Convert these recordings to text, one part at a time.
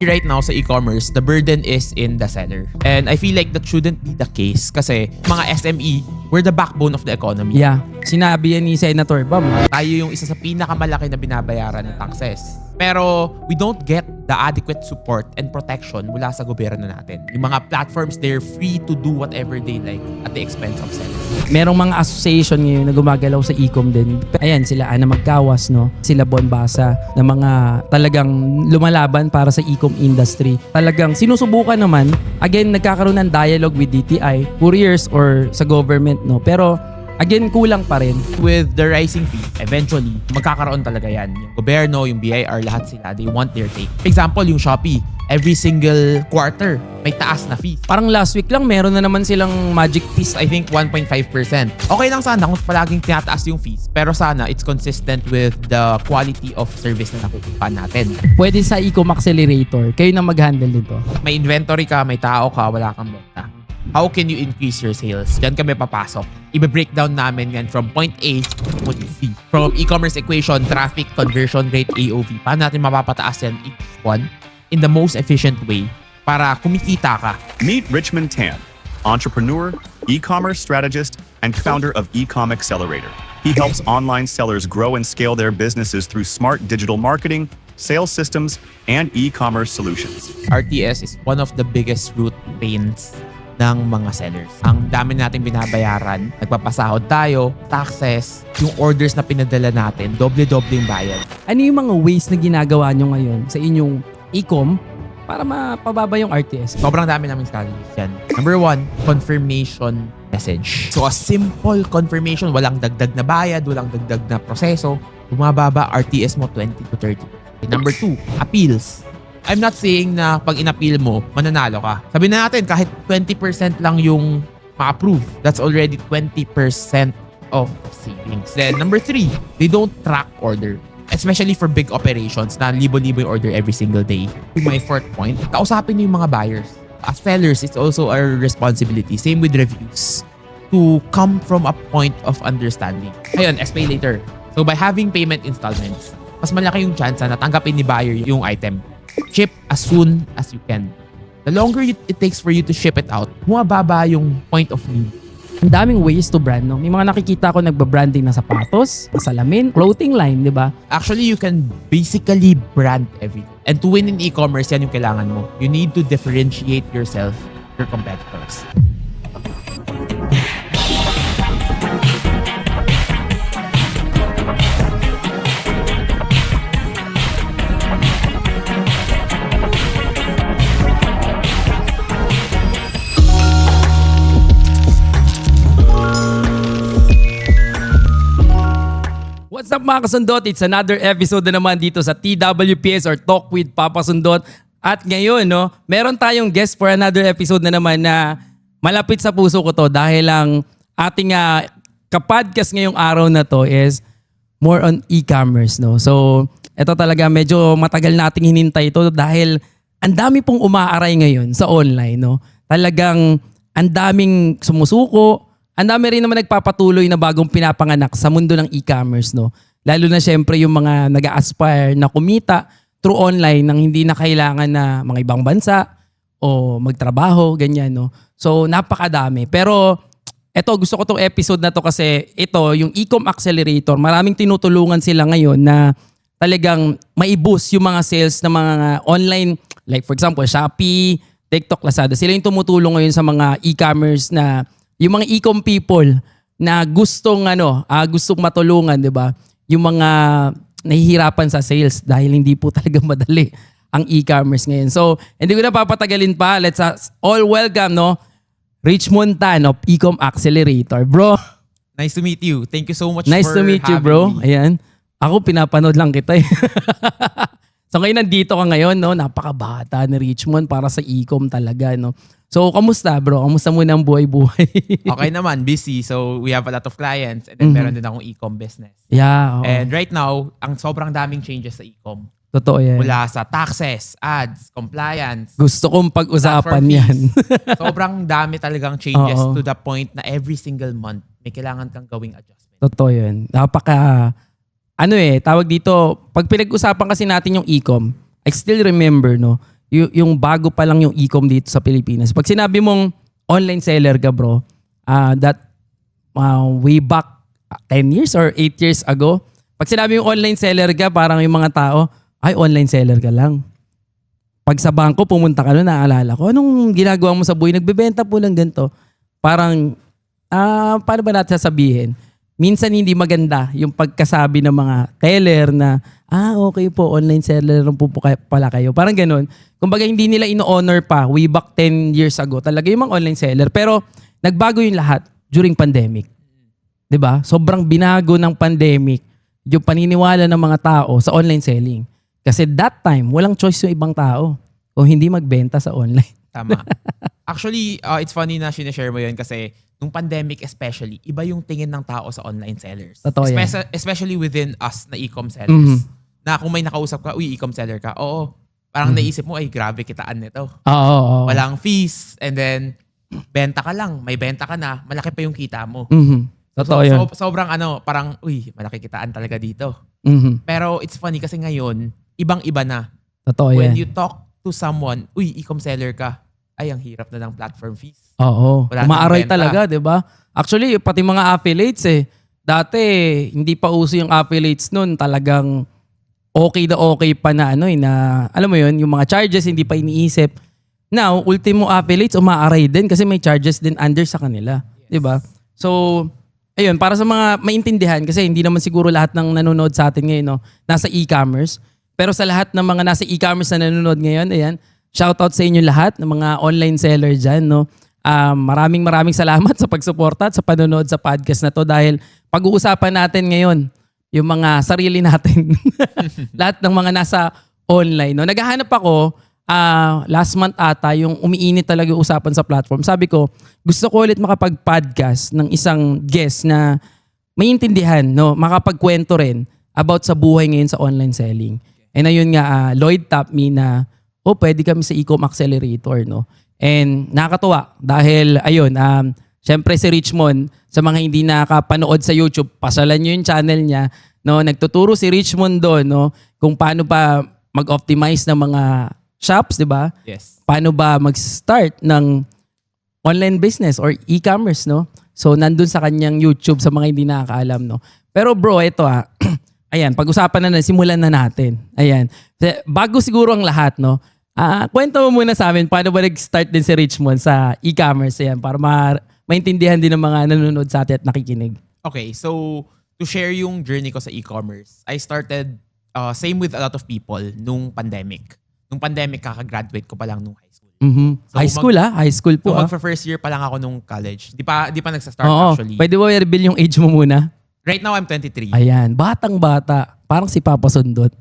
Right now sa e-commerce, the burden is in the seller. And I feel like that shouldn't be the case kasi mga SME, we're the backbone of the economy. Yeah, sinabi yan ni Senator Bam. Tayo yung isa sa pinakamalaki na binabayaran ng taxes. Pero we don't get the adequate support and protection mula sa gobyerno natin. Yung mga platforms, they're free to do whatever they like at the expense of sellers. Merong mga association ngayon na gumagalaw sa e-com din. Ayan, sila Ana Magkawas, no? Sila Bon Basa, na mga talagang lumalaban para sa e-com industry. Talagang sinusubukan naman, again, nagkakaroon ng dialogue with DTI, couriers or sa government, no? Pero again, kulang pa rin. With the rising fee, eventually, magkakaroon talaga yan. Yung gobyerno, yung BIR, lahat sila, they want their take. For example, yung Shopee, every single quarter, may taas na fees. Parang last week lang, meron na naman silang magic fees. I think 1.5%. Okay lang sana kung palaging tinataas yung fees, pero sana it's consistent with the quality of service na nakukuha natin. Pwede sa e-com accelerator, kayo na mag-handle nito. May inventory ka, may tao ka, wala kang benta. How can you increase your sales? Diyan kami papasok. Ibe-breakdown namin yan from point A to point C. From e-commerce equation, traffic, conversion rate, AOV. Paano natin mapapataas yan each one in the most efficient way para kumikita ka? Meet Richmond Tan, entrepreneur, e-commerce strategist, and founder of Ecom Accelerator. He helps online sellers grow and scale their businesses through smart digital marketing, sales systems, and e-commerce solutions. RTS is one of the biggest root pains ng mga sellers. Ang dami natin binabayaran, nagpapasahod tayo, taxes, yung orders na pinadala natin, doble-doble yung bayad. Ano yung mga ways na ginagawa nyo ngayon sa inyong e-com para mapababa yung RTS? Sobrang dami namin strategies yan. Number 1, confirmation message. So a simple confirmation, walang dagdag na bayad, walang dagdag na proseso, bumababa RTS mo 20 to 30%. Number 2, appeals. I'm not saying na pag in-appeal mo, mananalo ka. Sabihin na natin, kahit 20% lang yung ma-approve, that's already 20% of savings. Then number 3, they don't track order. Especially for big operations na libo-libo yung order every single day. To my fourth point, kausapin niyo yung mga buyers. As sellers, it's also our responsibility. Same with reviews. To come from a point of understanding. Ayun, pay later. So by having payment installments, mas malaki yung chance na tanggapin ni buyer yung item. Ship as soon as you can. The longer it takes for you to ship it out, bumababa yung point of need. Ang daming ways to brand, no? May mga nakikita ko nagba-branding na sapatos, salamin, clothing line, di ba? Actually, you can basically brand everything. And to win in e-commerce, yan yung kailangan mo. You need to differentiate yourself from your competitors. What's up mga kasundot? It's another episode na naman dito sa TWPS or Talk with Papa Sundot. At ngayon, no, meron tayong guest for another episode na naman na malapit sa puso ko to dahil lang ating kapodcast ngayong araw na to is more on e-commerce, no. So, ito talaga medyo matagal nating hinintay ito dahil ang dami pong umaaray ngayon sa online, no. Talagang ang daming sumusuko. Ang dami rin naman nagpapatuloy na bagong pinapanganak sa mundo ng e-commerce, no? Lalo na syempre yung mga nag-aspire na kumita through online nang hindi na kailangan na mga ibang bansa o magtrabaho, ganyan, no? So, napakadami. Pero, eto, gusto ko tong episode na to kasi ito, yung Ecom Accelerator, maraming tinutulungan sila ngayon na talagang maiboost yung mga sales ng mga online, like for example, Shopee, TikTok, Lazada. Sila yung tumutulong ngayon sa mga e-commerce na yung mga e-com people na gustong gustong matulungan, 'di ba? Yung mga nahihirapan sa sales dahil hindi po talaga madali ang e-commerce ngayon. So, hindi ko na papatagalin pa. Let's all welcome, no, Richmond Tan of Ecom Accelerator. Bro, Nice to meet you. Thank you so much nice for to meet you, having bro. me. Ayan. Ako pinapanood lang kita eh. So ngayon nandito ka ngayon, no? Napakabata ni Richmond para sa e-com talaga, no? So kamusta, bro? Kamusta muna ang buhay-buhay? Okay naman, busy. So we have a lot of clients and then meron din akong e-com business. Yeah. Oo. And right now, ang sobrang daming changes sa e-com. Totoo yan. Mula sa taxes, ads, compliance, Gusto kong pag-usapan platform yan. fees. Sobrang dami talagang changes Oo. to the point na every single month may kailangan kang gawing adjustment. Totoo yun. tawag dito, pag pinag-usapan kasi natin yung e-com, I still remember, no, yung bago pa lang yung e-com dito sa Pilipinas. Pag sinabi mong online seller ka, bro, way back 10 years or 8 years ago, pag sinabi yung online seller ka, parang yung mga tao, ay, online seller ka lang. Pag sa bangko, pumunta ka doon, naalala ko, anong ginagawa mo sa buhay? Nagbebenta po lang ganito. Parang, paano ba natin sasabihin? Minsan hindi maganda yung pagkasabi ng mga teller na, okay po, online seller lang po pala kayo. Parang ganun. Kumbaga hindi nila ino-honor pa way back 10 years ago. Talaga yung mga online seller. Pero nagbago yung lahat during pandemic. 'Di ba? Sobrang binago ng pandemic yung paniniwala ng mga tao sa online selling. Kasi that time, walang choice yung ibang tao kung hindi magbenta sa online. Tama. Actually, it's funny na sinishare mo yun kasi nung pandemic especially, iba yung tingin ng tao sa online sellers. Totoo yan. Especially within us na e-com sellers. Na kung may nakausap ka, e-com seller ka, oo. Parang naisip mo, ay grabe kitaan nito. Oo. Walang fees and then benta ka lang, may benta ka na, malaki pa yung kita mo. Totoo yun. Sobrang parang, malaki kitaan talaga dito. Pero it's funny kasi ngayon, ibang-iba na. Totoo When yan. you talk to someone, e-com seller ka, ay ang hirap na ng platform fees. Oo. Wala nang Umaaray benta. talaga, 'di ba? Actually, pati mga affiliates dati hindi pa uso yung affiliates noon, talagang okay pa na na alam mo 'yun, yung mga charges hindi pa iniisip. Now, ultimo affiliates umaaray din kasi may charges din under sa kanila, 'di ba? So, ayun, para sa mga maintindihan kasi hindi naman siguro lahat ng nanonood sa atin ngayon nasa e-commerce. Pero sa lahat ng mga nasa e-commerce na nanonood ngayon, ayan, shoutout sa inyo lahat ng mga online seller dyan. Maraming salamat sa pagsuporta at sa panonood sa podcast na to dahil pag-uusapan natin ngayon yung mga sarili natin. Lahat ng mga nasa online. Naghahanap ako, last month ata, yung umiinit talaga yung usapan sa platform. Sabi ko, gusto ko ulit makapag-podcast ng isang guest na maintindihan, makapagkwento rin about sa buhay ngayon sa online selling. And ayun nga, Lloyd tapped me na, pwede kami sa e-com accelerator, And nakakatuwa dahil ayun, syempre si Richmond, sa mga hindi nakapanood sa YouTube, pasalan nyo yung channel niya, nagtuturo si Richmond doon, kung paano ba mag-optimize ng mga shops, 'di ba? Yes. Paano ba mag-start ng online business or e-commerce, So nandun sa kanyang YouTube sa mga hindi nakakaalam, Pero bro, ito ayan, pag-usapan na, simulan na natin. Ayan. Bago siguro ang lahat, kwento mo muna sa amin paano ba nag-start din si Richmond sa e-commerce, ayan, para maintindihan din ng mga nanonood sa atin at nakikinig. Okay, so to share yung journey ko sa e-commerce, I started same with a lot of people nung pandemic. Nung pandemic, kakagraduate ko pa lang nung high school. So, high school high school po. Magpa-first year pa lang ako nung college. Di pa nagsa-start Oo, actually. pwede ba i-reveal yung age mo muna? Right now, I'm 23. Ayan, batang-bata. Parang si Papa Sundot.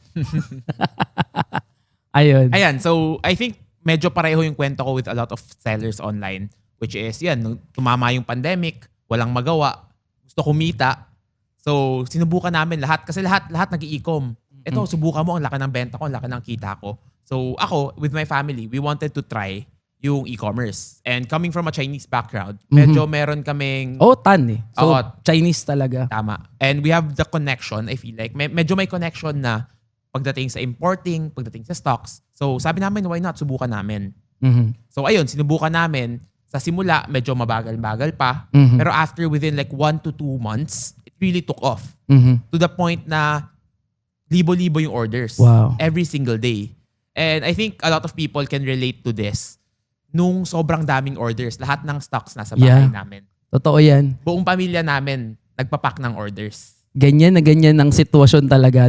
Ayun. Ayan, so I think medyo pareho yung kwento ko with a lot of sellers online. Which is, nung tumama yung pandemic, walang magawa, gusto kumita. So, sinubukan namin lahat. Kasi lahat nag-i-e-com. Ito, subukan mo, ang laki ng benta ko, ang laki ng kita ko. So, ako, with my family, we wanted to try yung e-commerce. And coming from a Chinese background, medyo meron kaming... So, Oo. Chinese talaga. Tama. And we have the connection, I feel like. Medyo may connection na pagdating sa importing, pagdating sa stocks. So, sabi namin, why not? Subukan namin. So, ayun, sinubukan namin. Sa simula, medyo mabagal-bagal pa. Pero after within like 1 to 2 months, it really took off. To the point na libo-libo yung orders. Wow. Every single day. And I think a lot of people can relate to this. Nung sobrang daming orders, lahat ng stocks nasa bahay namin. Totoo yan. Buong pamilya namin nagpapak ng orders. Ganyan ang sitwasyon talaga,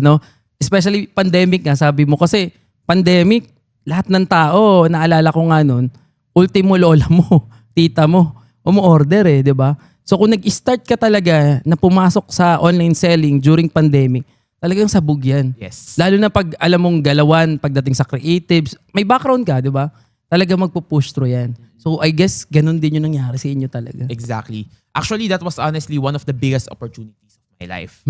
Especially pandemic nga, sabi mo. Kasi pandemic, lahat ng tao, naalala ko nga nun, ultimo lola mo, tita mo, umu-order di ba? So kung nag-start ka talaga na pumasok sa online selling during pandemic, talagang sabog yan. Yes. Lalo na pag alam mong galawan, pagdating sa creatives, may background ka, di ba? Talaga magpo-push through yan. So I guess ganun din yung nangyari sa inyo talaga. Exactly. Actually, that was honestly one of the biggest opportunities of my life.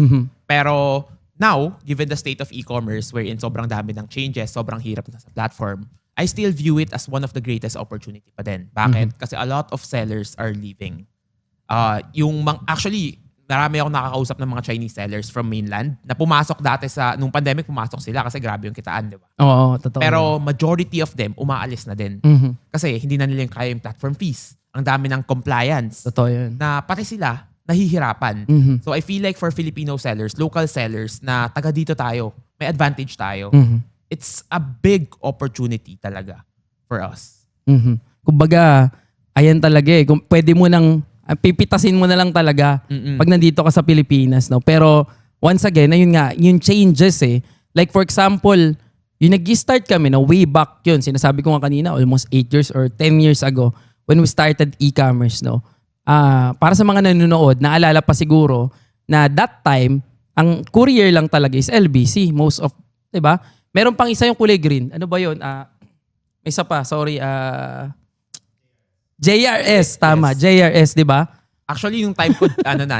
Pero now, given the state of e-commerce wherein sobrang dami ng changes, sobrang hirap na sa platform, I still view it as one of the greatest opportunity pa din. Bakit? Kasi a lot of sellers are leaving. Actually, marami akong nakakausap ng mga Chinese sellers from mainland na pumasok dati nung pandemic, pumasok sila kasi grabe yung kitaan, di ba? Oo, totoo. Pero majority of them, umaalis na din. Kasi hindi na nila yung kaya yung platform fees. Ang dami ng compliance. Totoo yun. Na pati sila, nahihirapan. So I feel like for Filipino sellers, local sellers na taga dito tayo, may advantage tayo. It's a big opportunity talaga for us. Kumbaga, ayan talaga eh. Kung pwede mo nang, pipitasin mo na lang talaga pag nandito ka sa Pilipinas. No? Pero once again, ayun nga, yung changes eh. Like for example, yung nag-start kami, no, way back yun, sinasabi ko nga kanina, almost 8 years or 10 years ago, when we started e-commerce, no? Para sa mga nanonood, naalala pa siguro na that time, ang courier lang talaga is LBC. Most of, di ba? Meron pang isa yung kulay green. Ano ba yun? May isa pa, sorry. JRS, tama. JRS, di ba? Actually, yung time ko,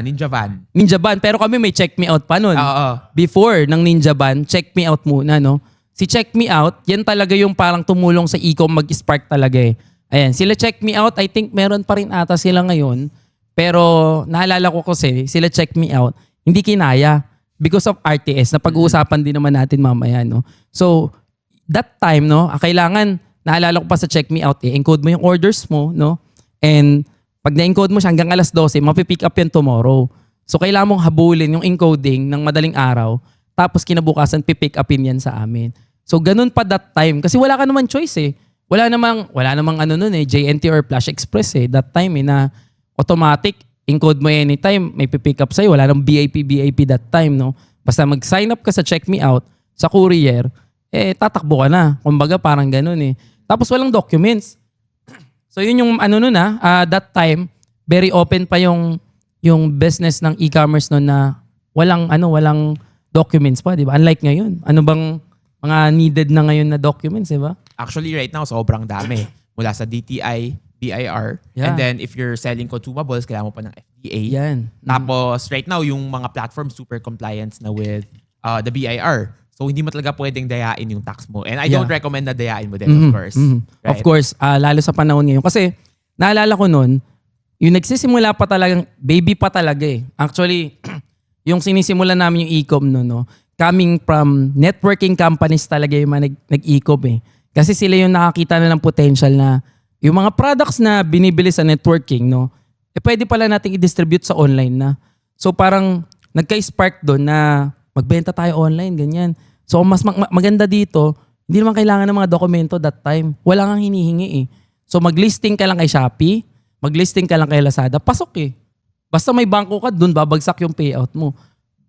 Ninja Van. Ninja Van. Pero kami may Check Me Out pa nun. Oo. Before ng Ninja Van, Check Me Out muna, no? Si Check Me Out, yan talaga yung parang tumulong sa e-com mag-spark talaga eh. Ayan, sila Check Me Out, I think meron pa rin ata sila ngayon. Pero naalala ko kasi, sila Check Me Out, hindi kinaya because of RTS na pag-uusapan din naman natin mamaya, no? So, that time, no, kailangan, naalala ko pa sa Check Me Out, encode mo yung orders mo, no? And pag na-encode mo siya hanggang alas 12, mapipick up yan tomorrow. So, kailangan mong habulin yung encoding ng madaling araw, tapos kinabukasan pipick upin yan sa amin. So, ganun pa that time. Kasi wala ka naman choice eh. Wala namang ano nun eh, JNT or Flash Express eh. That time eh, na automatic, encode mo anytime, may pipick up sa'yo. Wala nang BIP that time, no? Basta mag-sign up ka sa Check Me Out, sa courier, tatakbo ka na. Kumbaga parang ganun eh. Tapos walang documents. So yun yung ano nun that time, very open pa yung business ng e-commerce nun na walang documents pa, di ba? Unlike ngayon. Ano bang mga needed na ngayon na documents, di ba? Actually, right now, sobrang dami. Mula sa DTI, BIR, Yeah. and then if you're selling consumables, kailangan mo pa ng FDA. Yan. Tapos, right now, yung mga platforms super compliance na with the BIR. So, hindi mo talaga pwedeng dayain yung tax mo. And I don't recommend na dayain mo din, of course. Right? Of course, lalo sa panahon ngayon. Kasi, naalala ko nun, yung nagsisimula pa talagang, baby pa talaga eh. Actually, yung sinisimula namin yung e-com no, coming from networking companies talaga yung mga nag-e-com eh. Kasi sila yung nakakita na ng potential na yung mga products na binibili sa networking, no, pwede pala nating i-distribute sa online na. So parang nagka-spark doon na magbenta tayo online, ganyan. So mas maganda dito, hindi naman kailangan ng mga dokumento that time. Wala kang hinihingi eh. So mag-listing ka lang kay Shopee, mag-listing ka lang kay Lazada, pasok eh. Basta may bangko ka, doon babagsak yung payout mo.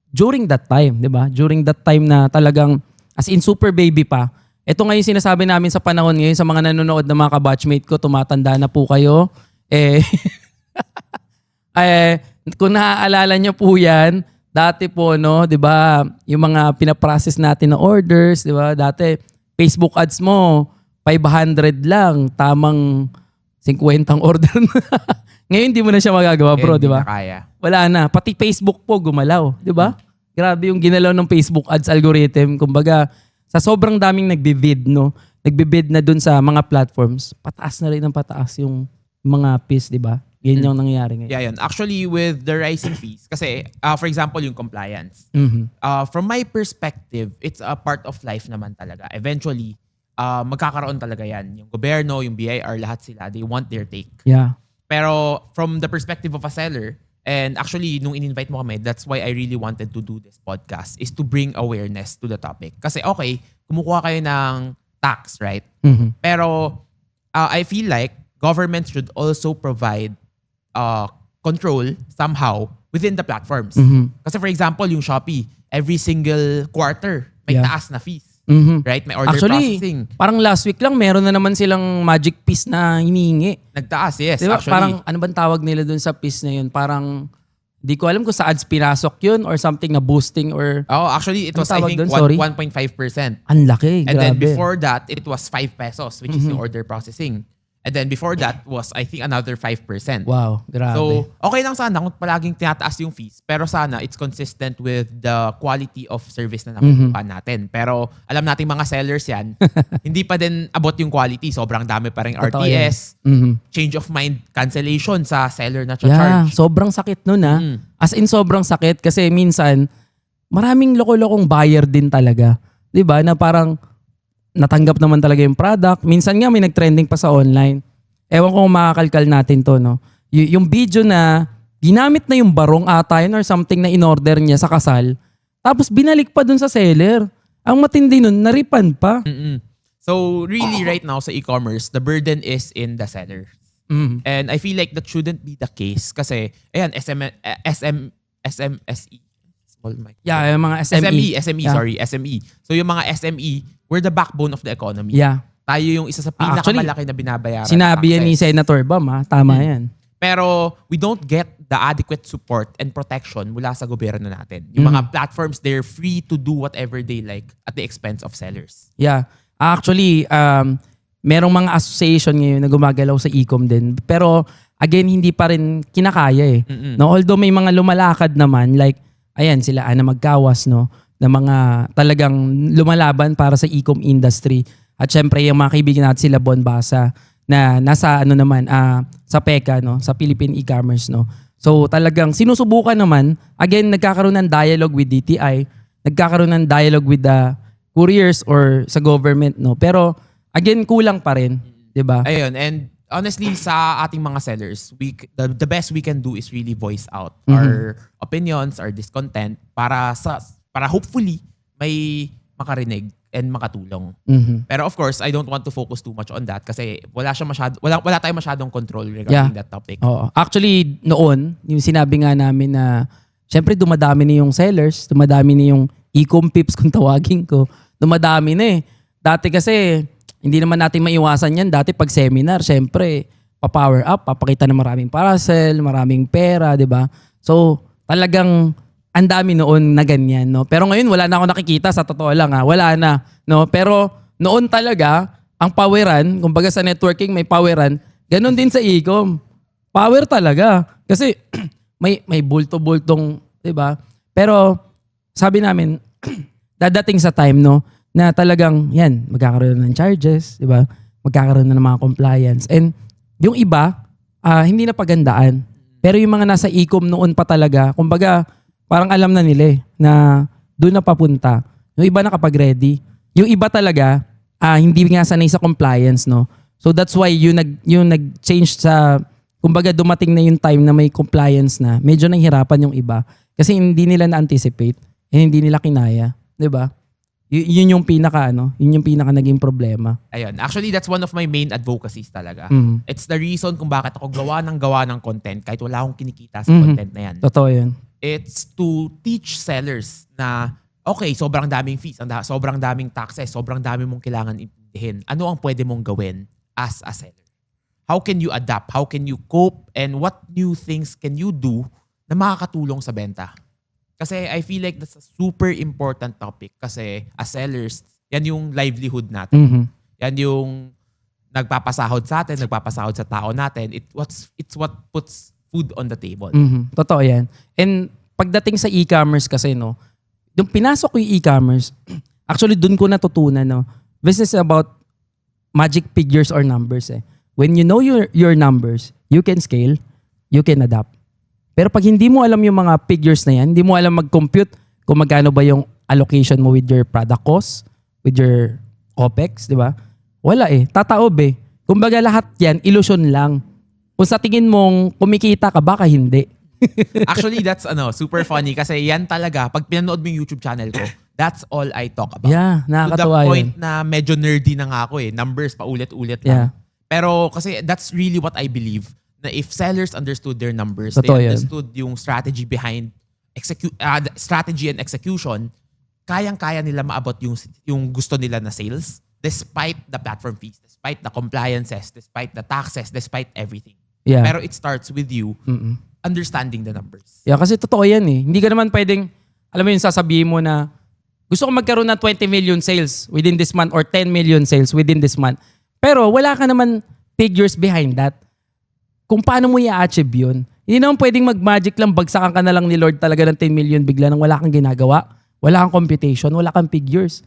During that time, di ba? During that time na talagang as in super baby pa. Ito ngayon sinasabi namin sa panahon ngayon sa mga nanonood na mga kabatchmate ko, tumatanda na po kayo. Kung naaalala niyo po yan, dati po, no, di ba, yung mga pinaprocess natin na orders, di ba, dati Facebook ads mo, 500 lang, tamang 50 order na. Ngayon, di mo na siya magagawa, bro, di ba? Kaya. Wala na. Pati Facebook po gumalaw, di ba? Grabe yung ginalaw ng Facebook ads algorithm. Kumbaga, sa sobrang daming nagbe-bid, no? Nagbe-bid na dun sa mga platforms, pataas na rin ng pataas yung mga fees, di ba? Yan yung nangyayari ngayon. Yeah, yun. Actually, with the rising fees, kasi, for example, yung compliance. From my perspective, it's a part of life naman talaga. Eventually, magkakaroon talaga yan. Yung gobyerno, yung BIR, lahat sila, they want their take. Yeah. Pero from the perspective of a seller, and actually, nung in-invite mo kami, that's why I really wanted to do this podcast, is to bring awareness to the topic. Kasi okay, kumukuha kayo ng tax, right? Pero I feel like government should also provide control somehow within the platforms. Kasi for example, yung Shopee, every single quarter, may taas na fees. Right? May order processing. Parang last week lang, meron na naman silang magic piece na hinihingi. Nagtaas, yes. Diba? Actually. Parang ano bang tawag nila dun sa piece na yun? Parang, di ko alam kung sa ads pinasok yun or something na boosting or... Oh, actually, it was I think 1.5%. Ang laki, And then grabe. before that, it was 5 pesos, which is yung order processing. And then before that was, I think, another 5%. Wow, grabe. So, okay lang sana kung palaging tinataas yung fees. Pero sana it's consistent with the quality of service na nakukuha natin. Pero alam nating mga sellers yan, hindi pa din abot yung quality. Sobrang dami pa rin Totoo RTS, yan. change of mind cancellation sa seller na Yeah, charge. sobrang sakit nun As in sobrang sakit kasi minsan maraming loko-lokong buyer din talaga. 'Di ba? Na parang natanggap naman talaga yung product. Minsan nga may nag-trending pa sa online. Ewan ko kung makakalkal natin to, no? Yung video na ginamit na yung barong ata yun or something na in-order niya sa kasal. Tapos binalik pa dun sa seller. Ang matindi nun, naripan pa. So really right now sa e-commerce, the burden is in the seller. And I feel like that shouldn't be the case kasi ayan SMSE. Small mic. Yeah, yung mga SME. SME, Yeah. sorry, SME. So yung mga SME, we're the backbone of the economy. Yeah. Tayo yung isa sa pinakamalaki na binabayaran. Sinabi yan ni taxes. Senator Bam, ha? Tama yan. Pero we don't get the adequate support and protection mula sa gobyerno natin. Yung mga platforms, they're free to do whatever they like at the expense of sellers. Yeah. Actually, merong mga association ngayon na gumagalaw sa e-com din. Pero again, hindi pa rin kinakaya eh. No, although may mga lumalakad naman, like, ayan, sila Ana Magkawas, no? Na mga talagang lumalaban para sa e-com industry. At syempre, yung mga kaibigan natin sila Bon Basa na nasa ano naman, sa PECA, no? Sa Philippine e-commerce, no? So talagang sinusubukan naman, again, nagkakaroon ng dialogue with DTI, nagkakaroon ng dialogue with the couriers or sa government, no? Pero again, kulang pa rin, 'di ba? Ayun, and honestly, sa ating mga sellers, the best we can do is really voice out our opinions, our discontent para hopefully may makarinig and makatulong. Pero of course, I don't want to focus too much on that kasi wala tayong masyadong control regarding that topic. Oo. Actually, noon, yung sinabi nga namin na syempre dumadami na yung sellers, dumadami na yung e-com pips kung tawagin ko. Dumadami na eh. Dati kasi hindi naman natin maiwasan yan. Dati pag seminar, syempre, pa-power up, papakita ng maraming parcel, maraming pera, di ba? So, talagang ang dami noon na ganyan, no? Pero ngayon, wala na ako nakikita, sa totoo lang, ha? Wala na, no? Pero noon talaga, ang poweran, kumbaga sa networking may poweran, ganun din sa e-com. Power talaga. Kasi may bulto-bultong, di ba? Pero sabi namin, dadating sa time, no? Na talagang, yan, magkakaroon ng charges, di ba? Magkakaroon na ng mga compliance. And yung iba, hindi na pagandaan. Pero yung mga nasa e-com noon pa talaga, kumbaga, parang alam na nila na doon na papunta. Yung iba nakapag-ready. Yung iba talaga, hindi nga sanay sa compliance, no? So that's why yung nag-change sa, kumbaga dumating na yung time na may compliance na, medyo nahihirapan yung iba. Kasi hindi nila na-anticipate, hindi nila kinaya. Di ba? Yun yung pinaka naging problema. Ayun. Actually, that's one of my main advocacies talaga. It's the reason kung bakit ako gawa ng content kahit wala akong kinikita sa content na yan. Totoo yun. It's to teach sellers na, okay, sobrang daming fees, sobrang daming taxes, sobrang dami mong kailangan intindihin. Ano ang pwede mong gawin as a seller? How can you adapt? How can you cope? And what new things can you do na makakatulong sa benta? Kasi I feel like that's a super important topic kasi as sellers, yan yung livelihood natin. Yan yung nagpapasahod sa atin, nagpapasahod sa tao natin. It's what puts food on the table. Totoo yan. And pagdating sa e-commerce kasi, no, yung pinasok ko yung e-commerce, actually dun ko natutunan, no, this is about magic figures or numbers eh. When you know your numbers, you can scale, you can adapt. Pero pag hindi mo alam yung mga figures na yan, hindi mo alam mag-compute kung magkano ba yung allocation mo with your product cost, with your OPEX, di ba? Wala eh. Tataob eh. Kumbaga lahat yan, illusion lang. Kung sa tingin mong kumikita ka, baka hindi. Actually, that's super funny kasi yan talaga, pag pinanood mo yung YouTube channel ko, that's all I talk about. Yeah, nakakatawa to the point yun. na medyo nerdy na nga ako eh. Numbers pa ulit-ulit lang. Yeah. Pero kasi that's really what I believe. Na if sellers understood their numbers, Totoo they yan. understood yung strategy behind strategy and execution, kayang-kaya nila maabot yung gusto nila na sales despite the platform fees, despite the compliances, despite the taxes, despite everything. Yeah. Pero it starts with you understanding the numbers. Yeah, kasi totoo yan eh. Hindi ka naman pwedeng, alam mo yung sasabihin mo na gusto ko magkaroon ng 20 million sales within this month or 10 million sales within this month. Pero wala ka naman figures behind that. Kung paano mo i-achieve yun. Hindi naman pwedeng mag-magic lang, bagsakan ka na lang ni Lord talaga ng 10 million bigla nang wala kang ginagawa, wala kang computation, wala kang figures.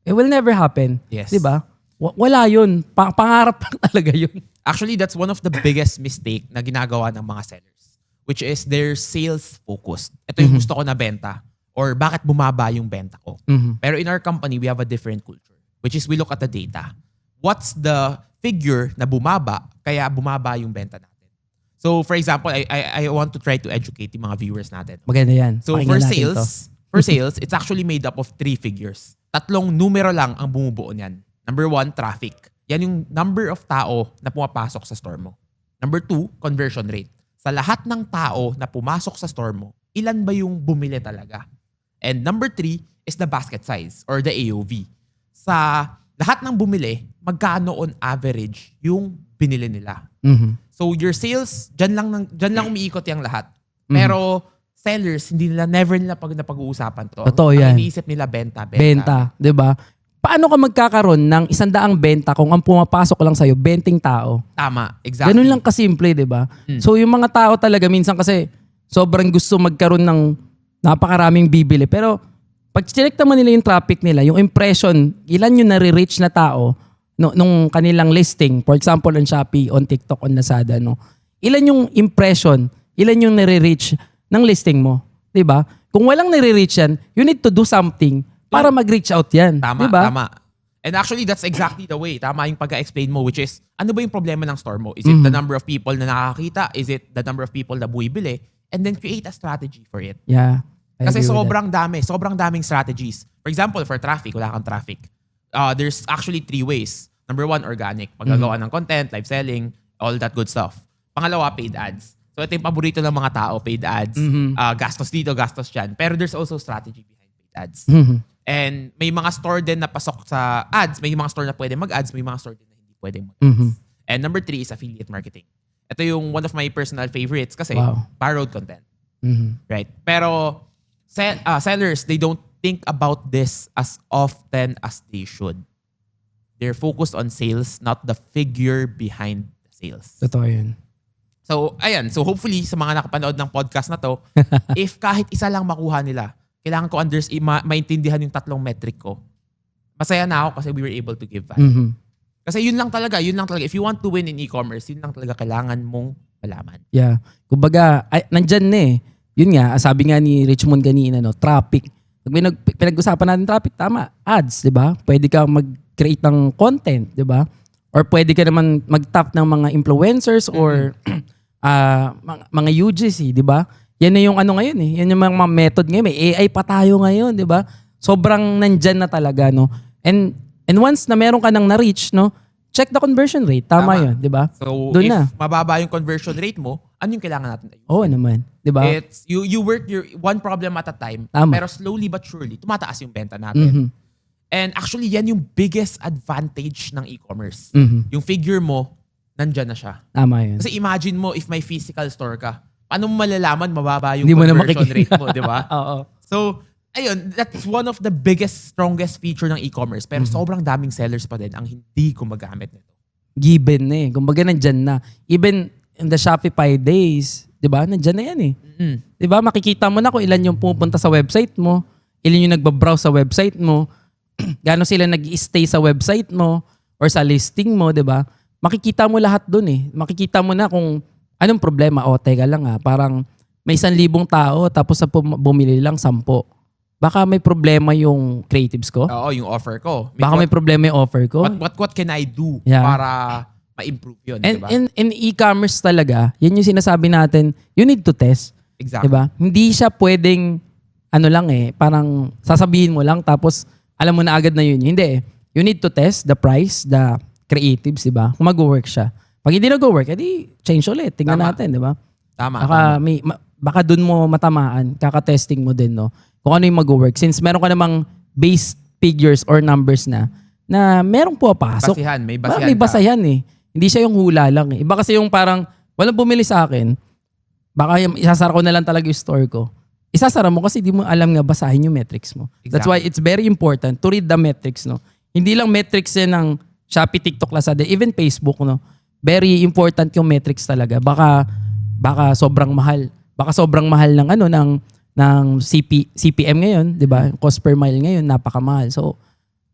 It will never happen. Yes. Diba? Wala yun. Pangarap lang talaga yun. Actually, that's one of the biggest mistake na ginagawa ng mga sellers, which is their sales focused. Ito yung gusto ko na benta or bakit bumaba yung benta ko. Pero in our company, we have a different culture, which is we look at the data. What's the figure na bumaba kaya bumaba yung benta natin? So for example, I want to try to educate yung mga viewers natin. Maganda yan. So Pakinggan natin to. for sales, it's actually made up of 3 figures. 3 numero lang ang bumubuo niyan. Number 1, traffic. Yan yung number of tao na pumapasok sa store mo. Number 2, conversion rate. Sa lahat ng tao na pumasok sa store mo, ilan ba yung bumili talaga? And number 3 is the basket size or the AOV. Sa lahat ng bumili, magkano on average yung binili nila? So your sales, dyan lang umiikot yung lahat. Pero sellers, never nila napag-uusapan to. Totoo Ang yan. iniisip nila benta. Benta, 'di ba? Paano ka magkakaroon ng 100 benta kung ang pumapasok lang sa'yo 20 tao? Tama, exactly. Ganun lang kasimple, 'di ba? So yung mga tao talaga minsan kasi sobrang gusto magkaroon ng napakaraming bibili. Pero pag check naman nila yung traffic nila, yung impression, ilan yung nare-reach na tao nung kanilang listing. For example, on Shopee, on TikTok, on Lazada, no? Ilan yung impression, ilan yung nare-reach ng listing mo, 'di ba? Kung walang nare-reach yan, you need to do something para mag-reach out yan. Tama, diba? tama. And actually, that's exactly the way. Tama yung pagka-explain mo, which is, ano ba yung problema ng store mo? Is it the number of people na nakakita? Is it the number of people na buibili? And then create a strategy for it. Yeah. I Kasi agree with sobrang daming strategies. For example, for traffic, wala kang traffic. There's actually 3 ways. Number 1, organic. Paggagawa ng content, live selling, all that good stuff. Pangalawa, paid ads. So ito yung paborito ng mga tao, paid ads. Gastos dito, gastos dyan. Pero there's also strategy behind paid ads. And may mga store din na pasok sa ads. May mga store na pwede mag-ads. May mga store din na hindi pwede mag-ads. And number 3 is affiliate marketing. Ito yung one of my personal favorites kasi borrowed content. Right? Pero sellers, they don't think about this as often as they should. They're focused on sales, not the figure behind the sales. Totoo yun. So, ayan. So, hopefully, sa mga nakapanood ng podcast na to, if kahit isa lang makuha nila, kailangan ko maintindihan yung 3 metric ko. Masaya na ako kasi we were able to give value. Kasi yun lang talaga. If you want to win in e-commerce, yun lang talaga kailangan mong malaman. Yeah. Kumbaga, nandyan na eh. Yun nga, sabi nga ni Richmond kanina, no, traffic. Pag pinag-usapan natin traffic, tama, ads, di ba? Pwede ka mag-create ng content, di ba? Or pwede ka naman mag-tap ng mga influencers or mga UGC, di ba? Yan na yung ano ngayon eh. Yan yung mga method ngayon. May AI pa tayo ngayon, di ba? Sobrang nandyan na talaga, no? And once na meron ka nang na-reach, no? Check the conversion rate. Tama. Yun, di ba? So, doon if na. mababa yung conversion rate mo, ano yung kailangan natin ayusin? Oo naman, di ba? It's, you work your one problem at a time, Tama. pero slowly but surely, tumataas yung benta natin. And actually, yan yung biggest advantage ng e-commerce. Yung figure mo, nandyan na siya. Tama yun. Kasi imagine mo, if may physical store ka, paano mo malalaman mababa yung Hindi mo na conversion makikita. rate mo, di ba? Oo. So, ayun, that's one of the biggest, strongest feature ng e-commerce. Pero sobrang daming sellers pa din ang hindi gumagamit nito. Given na eh. Kumbaga nandyan na. Even in the Shopify days, di ba? Nandyan na yan eh. Di ba? Makikita mo na kung ilan yung pupunta sa website mo, ilan yung nagbabrowse sa website mo, gaano sila nag-stay sa website mo or sa listing mo, di ba? Makikita mo lahat dun eh. Makikita mo na kung anong problema. O, teka lang parang may 1,000 tao tapos sa bumili lang 10. Baka may problema yung creatives ko. Oo, yung offer ko. Baka may problema yung offer ko. What can I do Yeah. para ma-improve yun, And diba? in e-commerce talaga, yan yung sinasabi natin, you need to test. Exactly. Diba? Hindi siya pwedeng, parang sasabihin mo lang tapos alam mo na agad na yun. Hindi eh. You need to test the price, the creatives, diba? Kung mag-work siya. Pag hindi nag-work, edi change ulit. Tingnan Tama. natin, diba? Tama. Baka dun mo matamaan, kaka-testing mo din, no? Kung ano yung mag-work. Since meron ka namang base figures or numbers na merong pumapasok. Basihan, may basihan May ka. basayan eh. Hindi siya yung hula lang eh. Iba kasi yung parang walang bumili sa akin, baka isasara ko na lang talaga yung store ko. Isasara mo kasi di mo alam nga basahin yung metrics mo. That's why it's very important to read the metrics, no? Hindi lang metrics yan ng Shopee, TikTok, Lazada, even Facebook, no? very important yung metrics talaga. Baka sobrang mahal. Baka sobrang mahal ng CPM ngayon, 'di ba? Cost per mile ngayon napakamahal. So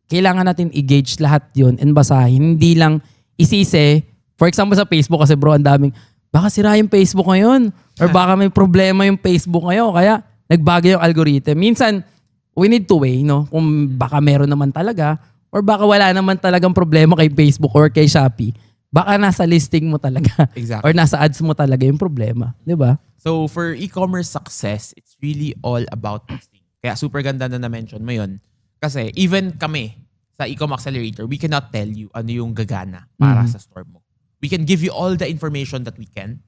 kailangan natin i-gauge lahat 'yon and basahin. Hindi lang isise. For example sa Facebook kasi bro, ang daming baka sira yung Facebook ngayon or baka may problema yung Facebook ngayon kaya nagbago yung algorithm. Minsan we need to weigh, no? Kung baka meron naman talaga or baka wala naman talagang problema kay Facebook or kay Shopee. Baka nasa listing mo talaga Exactly. or nasa ads mo talaga yung problema, 'di ba? So for e-commerce success, it's really all about testing. Kaya super ganda na na-mention mo yun. Kasi even kami sa Ecom Accelerator, we cannot tell you ano yung gagana para sa store mo. We can give you all the information that we can.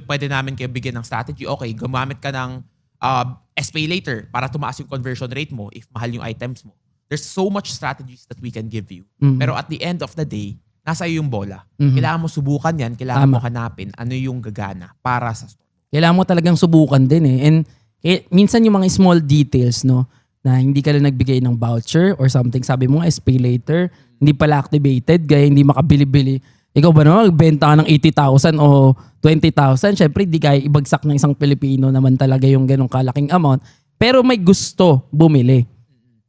Pwede namin kayo bigyan ng strategy. Okay, gumamit ka ng SPay later para tumaas yung conversion rate mo if mahal yung items mo. There's so much strategies that we can give you. Pero at the end of the day, nasa iyo yung bola. Kailangan mo subukan yan. Kailangan mo hanapin ano yung gagana para sa store. Kailangan mo talagang subukan din eh. And minsan yung mga small details, no, na hindi ka lang nagbigay ng voucher or something. Sabi mo nga, SPay later, hindi pala activated, kaya hindi makabili-bili. Ikaw ba naman, magbenta ka ng 80,000 o 20,000? Syempre, hindi kaya ibagsak ng isang Pilipino naman talaga yung ganong kalaking amount. Pero may gusto bumili.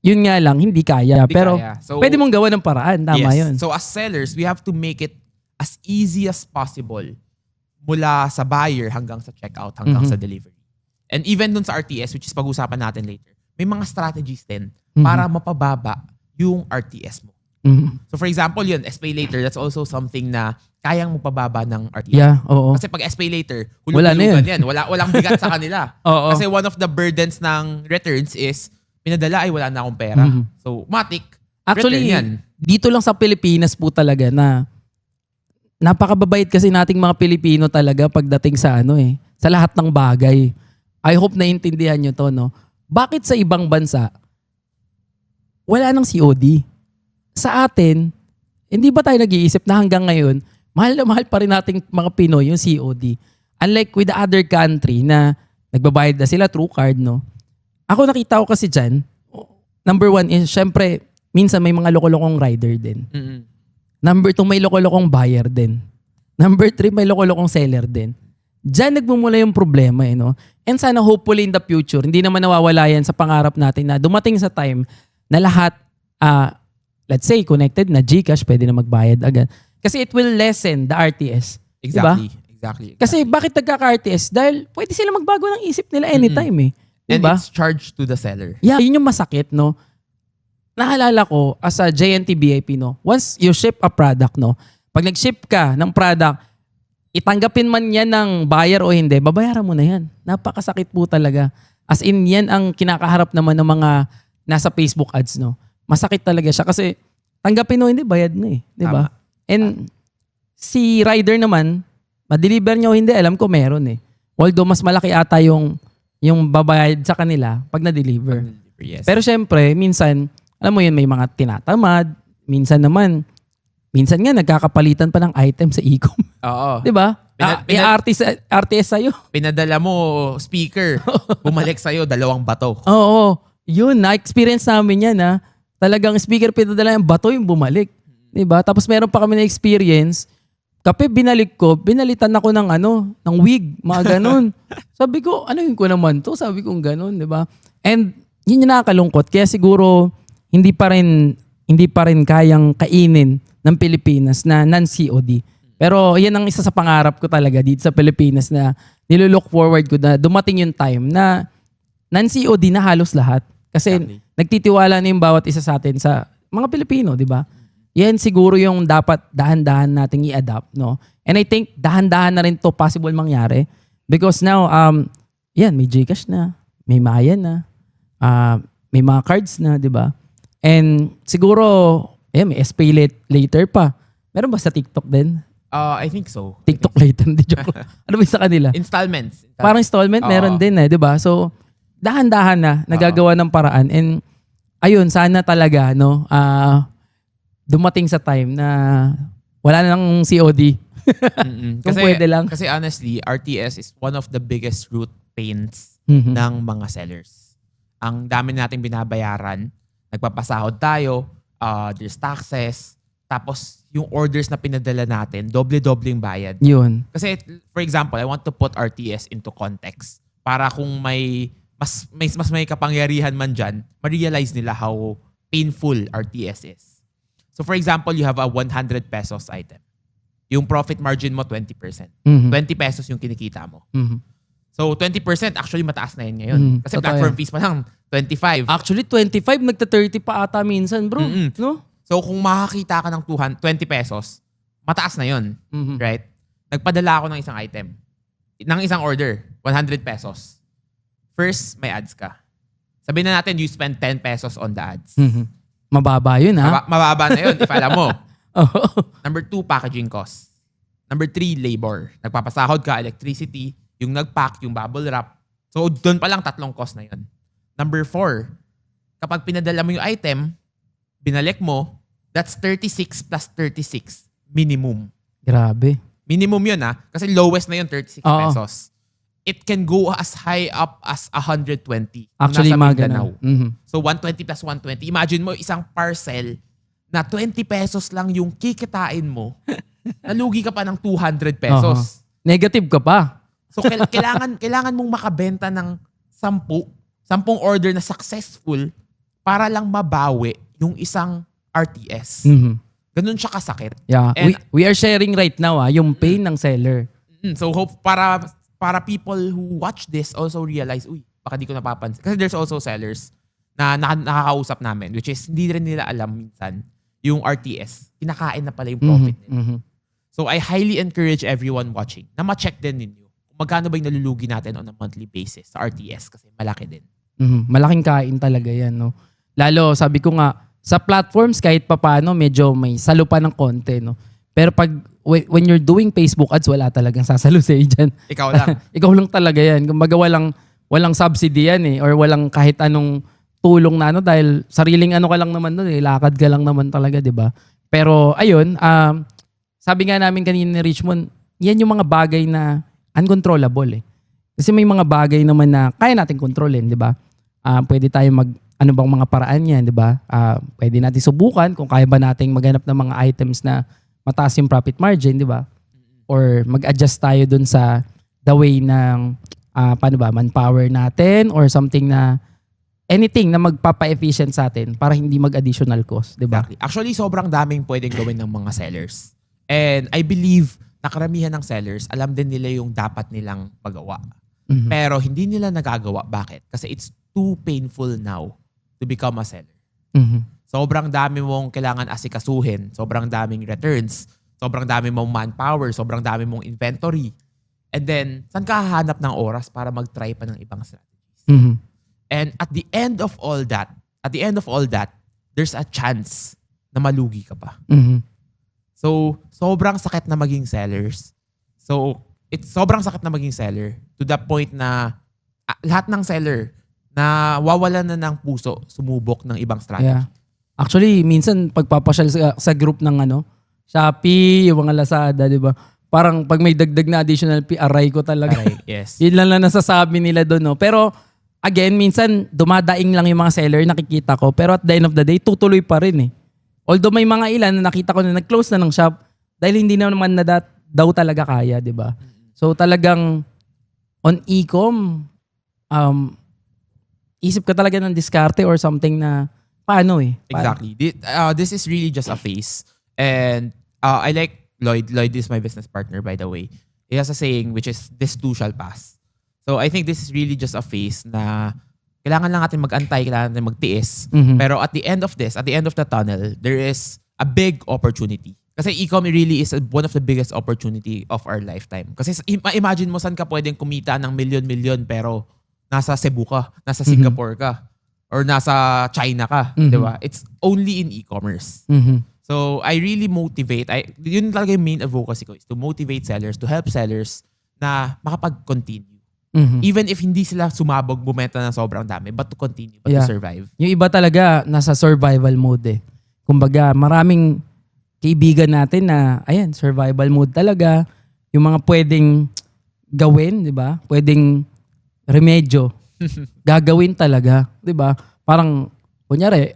Yun nga lang, hindi kaya. Pero kaya. So, pwede mong gawa ng paraan. Tama yun. So as sellers, we have to make it as easy as possible mula sa buyer hanggang sa checkout, hanggang sa delivery. And even dun sa RTS, which is pag-usapan natin later, may mga strategies din para mapababa yung RTS mo. So for example, yun, SPay later, that's also something na kayang mapababa ng RTS. Yeah, oo. Kasi pag SPay later, Wala na hulog-hulugan yun. yan. Walang bigat sa kanila. Oo. Kasi one of the burdens ng returns is, pinadala ay wala na akong pera. So, matik, Actually, return yan. dito lang sa Pilipinas po talaga na napakababait kasi nating mga Pilipino talaga pagdating sa sa lahat ng bagay. I hope naiintindihan nyo to, no? Bakit sa ibang bansa, wala nang COD? Sa atin, hindi ba tayo nag-iisip na hanggang ngayon, mahal na mahal pa rin nating mga Pinoy yung COD. Unlike with the other country na nagbabayad na sila through card, no? Ako nakita ko kasi dyan, number one is, syempre, minsan may mga loko-lokong rider din. Number two, may loko-lokong buyer din. Number three, may loko-lokong seller din. Diyan nagmumula yung problema, no? And sana hopefully in the future, hindi naman nawawala yan sa pangarap natin na dumating sa time na lahat, let's say, connected na GCash, pwede na magbayad agad. Kasi it will lessen the RTS. Exactly. Diba? Exactly. Kasi bakit nagkaka-RTS? Dahil pwede sila magbago ng isip nila anytime And Diba? it's charged to the seller. Yeah, yun yung masakit, no? Naalala ko, as a JNT VIP, no? Once you ship a product, no? Pag nag-ship ka ng product, itanggapin man yan ng buyer o hindi, babayaran mo na yan. Napakasakit po talaga. As in, yan ang kinakaharap naman ng mga nasa Facebook ads, no? Masakit talaga siya kasi tanggapin o hindi, bayad na eh. Diba? And si rider naman, ma-deliver niya o hindi, alam ko meron eh. Although mas malaki ata yung babayad sa kanila pag na-deliver. Yes. Pero syempre, minsan, alam mo yun, may mga tinatamad. Minsan nga nagkakapalitan pa ng item sa e-com. Oo. Diba? RTS sa'yo. Pinadala mo speaker, bumalik sa'yo 2 bato. Oo. Yun, na-experience namin yan ha. Talagang speaker pinadala yung bato yung bumalik. Diba? Tapos meron pa kami na experience. Kape binalik ko, binalitan ako ng wig, mga ganun. Sabi ko, ano yun ko naman to? Sabi ko ganun, di ba? And yun yung nakakalungkot. Kaya siguro, hindi pa rin kayang kainin ng Pilipinas na non-COD. Pero yan ang isa sa pangarap ko talaga dito sa Pilipinas na nilook forward ko na dumating yung time na non-COD na halos lahat. Kasi nagtitiwala na yung bawat isa sa atin sa mga Pilipino, di ba? Yan siguro yung dapat dahan-dahan nating i-adapt, no? And I think dahan-dahan na rin to possible mangyari because now may GCash na, may Maya na, may mga cards na, 'di ba? And siguro may SPay later pa. Meron ba sa TikTok din? I think so. TikTok later, hindi joke. Ano ba sa kanila? Installments. Parang installment meron din 'di ba? So dahan-dahan na nagagawa ng paraan and ayun, sana talaga no, dumating sa time na wala na ng COD. Kung pwede lang. Kasi honestly, RTS is one of the biggest root pains ng mga sellers. Ang dami nating binabayaran, nagpapasahod tayo, there's taxes, tapos yung orders na pinadala natin, doble-doble yung bayad. Yun. Kasi for example, I want to put RTS into context para kung mas may kapangyarihan man dyan, ma-realize nila how painful RTS is. So for example, you have a 100 pesos item. Yung profit margin mo 20%. 20 pesos yung kinikita mo. So 20% actually mataas na yun ngayon. Kasi Totoo platform yan. fees pa lang 25. Actually, 25, nagta-30 pa ata minsan, bro. No? So kung makakita ka ng 20 pesos, mataas na yun. Right? Nagpadala ako ng isang item. Ng isang order, 100 pesos. First, may ads ka. Sabihin na natin, you spend 10 pesos on the ads. Mababa yun, ha? Mababa na yun if alam mo. Oo. Number 2, packaging cost. Number 3, labor. Nagpapasahod ka, electricity, yung nag-pack, yung bubble wrap. So doon pa lang 3 cost na yun. Number 4, kapag pinadala mo yung item, binalik mo, that's 36 plus 36 minimum. Grabe. Minimum yun kasi lowest na yun 36 Oo. pesos. It can go as high up as 120. Actually, nasa mga Mindanao. ganun. So 120 plus 120. Imagine mo isang parcel na 20 pesos lang yung kikitain mo. Nalugi ka pa ng 200 pesos. Negative ka pa. So kailangan mong makabenta ng 10 order na successful para lang mabawi yung isang RTS. Ganun siya kasakit. Yeah. And- We are sharing right now, yung pain ng seller. So hope para people who watch this also realize, baka di ko napapansin. Kasi there's also sellers na nakakausap namin, which is hindi rin nila alam minsan yung RTS. Kinakain na pala yung profit nila. So I highly encourage everyone watching na ma-check din ninyo kung magkano ba yung nalulugi natin on a monthly basis sa RTS kasi malaki din. Malaking kain talaga yan, no? Lalo, sabi ko nga, sa platforms kahit papano medyo may salo pa ng konti, no? Pero pag when you're doing Facebook ads, wala talagang sasalo sa'yo dyan. Ikaw lang. Ikaw lang talaga yan. Kumbaga walang subsidy yan or walang kahit anong tulong na dahil sariling ka lang naman doon lakad ka lang naman talaga, di ba? Pero ayun, sabi nga namin kanina ni Richmond, yan yung mga bagay na uncontrollable Kasi may mga bagay naman na kaya natin kontrolin, di ba? Pwede tayo ano bang mga paraan yan, di ba? Pwede natin subukan kung kaya ba nating maghanap ng mga items na mataas yung profit margin, di ba? Or mag-adjust tayo dun sa the way ng manpower natin or something na anything na magpapa-efficient sa atin para hindi mag-additional cost, di ba? Exactly. Actually, sobrang daming pwedeng gawin ng mga sellers. And I believe na karamihan ng sellers, alam din nila yung dapat nilang magawa. Pero hindi nila nagagawa. Bakit? Kasi it's too painful now to become a seller. Sobrang dami mong kailangan asikasuhin. Sobrang daming returns. Sobrang dami mong manpower. Sobrang dami mong inventory. And then, saan ka hahanap ng oras para mag-try pa ng ibang strategies? And at the end of all that, there's a chance na malugi ka pa. So, sobrang sakit na maging sellers. So, sobrang sakit na maging seller to the point na lahat ng seller na wawalan na ng puso sumubok ng ibang strategy. Yeah. Actually, minsan pagpapasyal sa group ng Shopee, yung mga Lazada, di ba? Parang pag may dagdag na additional fee, aray ko talaga. Aray, yes. Yun lang nasasabi nila doon, no? Pero again, minsan dumadaing lang yung mga seller, nakikita ko. Pero at the end of the day, tutuloy pa rin Although may mga ilan na nakita ko na nag-close na ng shop dahil hindi naman daw talaga kaya, di ba? So talagang on e-com, isip ka talaga ng diskarte or something na paano Exactly. This is really just a phase. And I like Lloyd. Lloyd is my business partner, by the way. He has a saying which is, this too shall pass. So I think this is really just a phase na kailangan lang natin mag-antay, kailangan natin magtiis. Pero at the end of the tunnel, there is a big opportunity. Kasi e-com really is one of the biggest opportunity of our lifetime. Kasi imagine mo saan ka pwedeng kumita ng milyon-milyon pero nasa Cebu ka, nasa Singapore ka, or nasa China ka, di ba? It's only in e-commerce. So I really motivate, yun talaga yung main advocacy ko is to motivate sellers, to help sellers na makapag-continue. Even if hindi sila sumabog, bumenta ng sobrang dami, but to continue, but to survive. Yung iba talaga nasa survival mode Kumbaga, maraming kaibigan natin na, ayan, survival mode talaga. Yung mga pwedeng gawin, di ba? Pwedeng remedyo. Gagawin talaga, di ba? Parang, kunyari,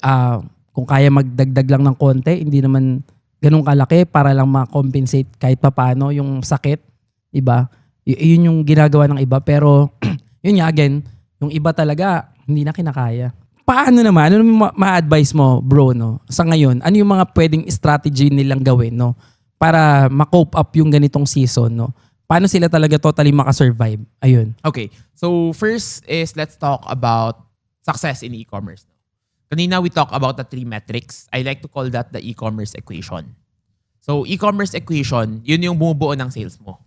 kung kaya magdagdag lang ng konti, hindi naman ganun kalaki para lang ma-compensate kahit papaano yung sakit, iba. Yun yung ginagawa ng iba pero yun nga again, yung iba talaga hindi na kinakaya. Paano naman? Ano ma-advise mo, bro, no? Sa ngayon, ano yung mga pwedeng strategy nilang gawin, no? Para ma-cope up yung ganitong season, no? Paano sila talaga totally makasurvive? Ayun. Okay. So first is let's talk about success in e-commerce. Kanina we talk about the 3 metrics. I like to call that the e-commerce equation. So e-commerce equation, yun yung bumubuo ng sales mo.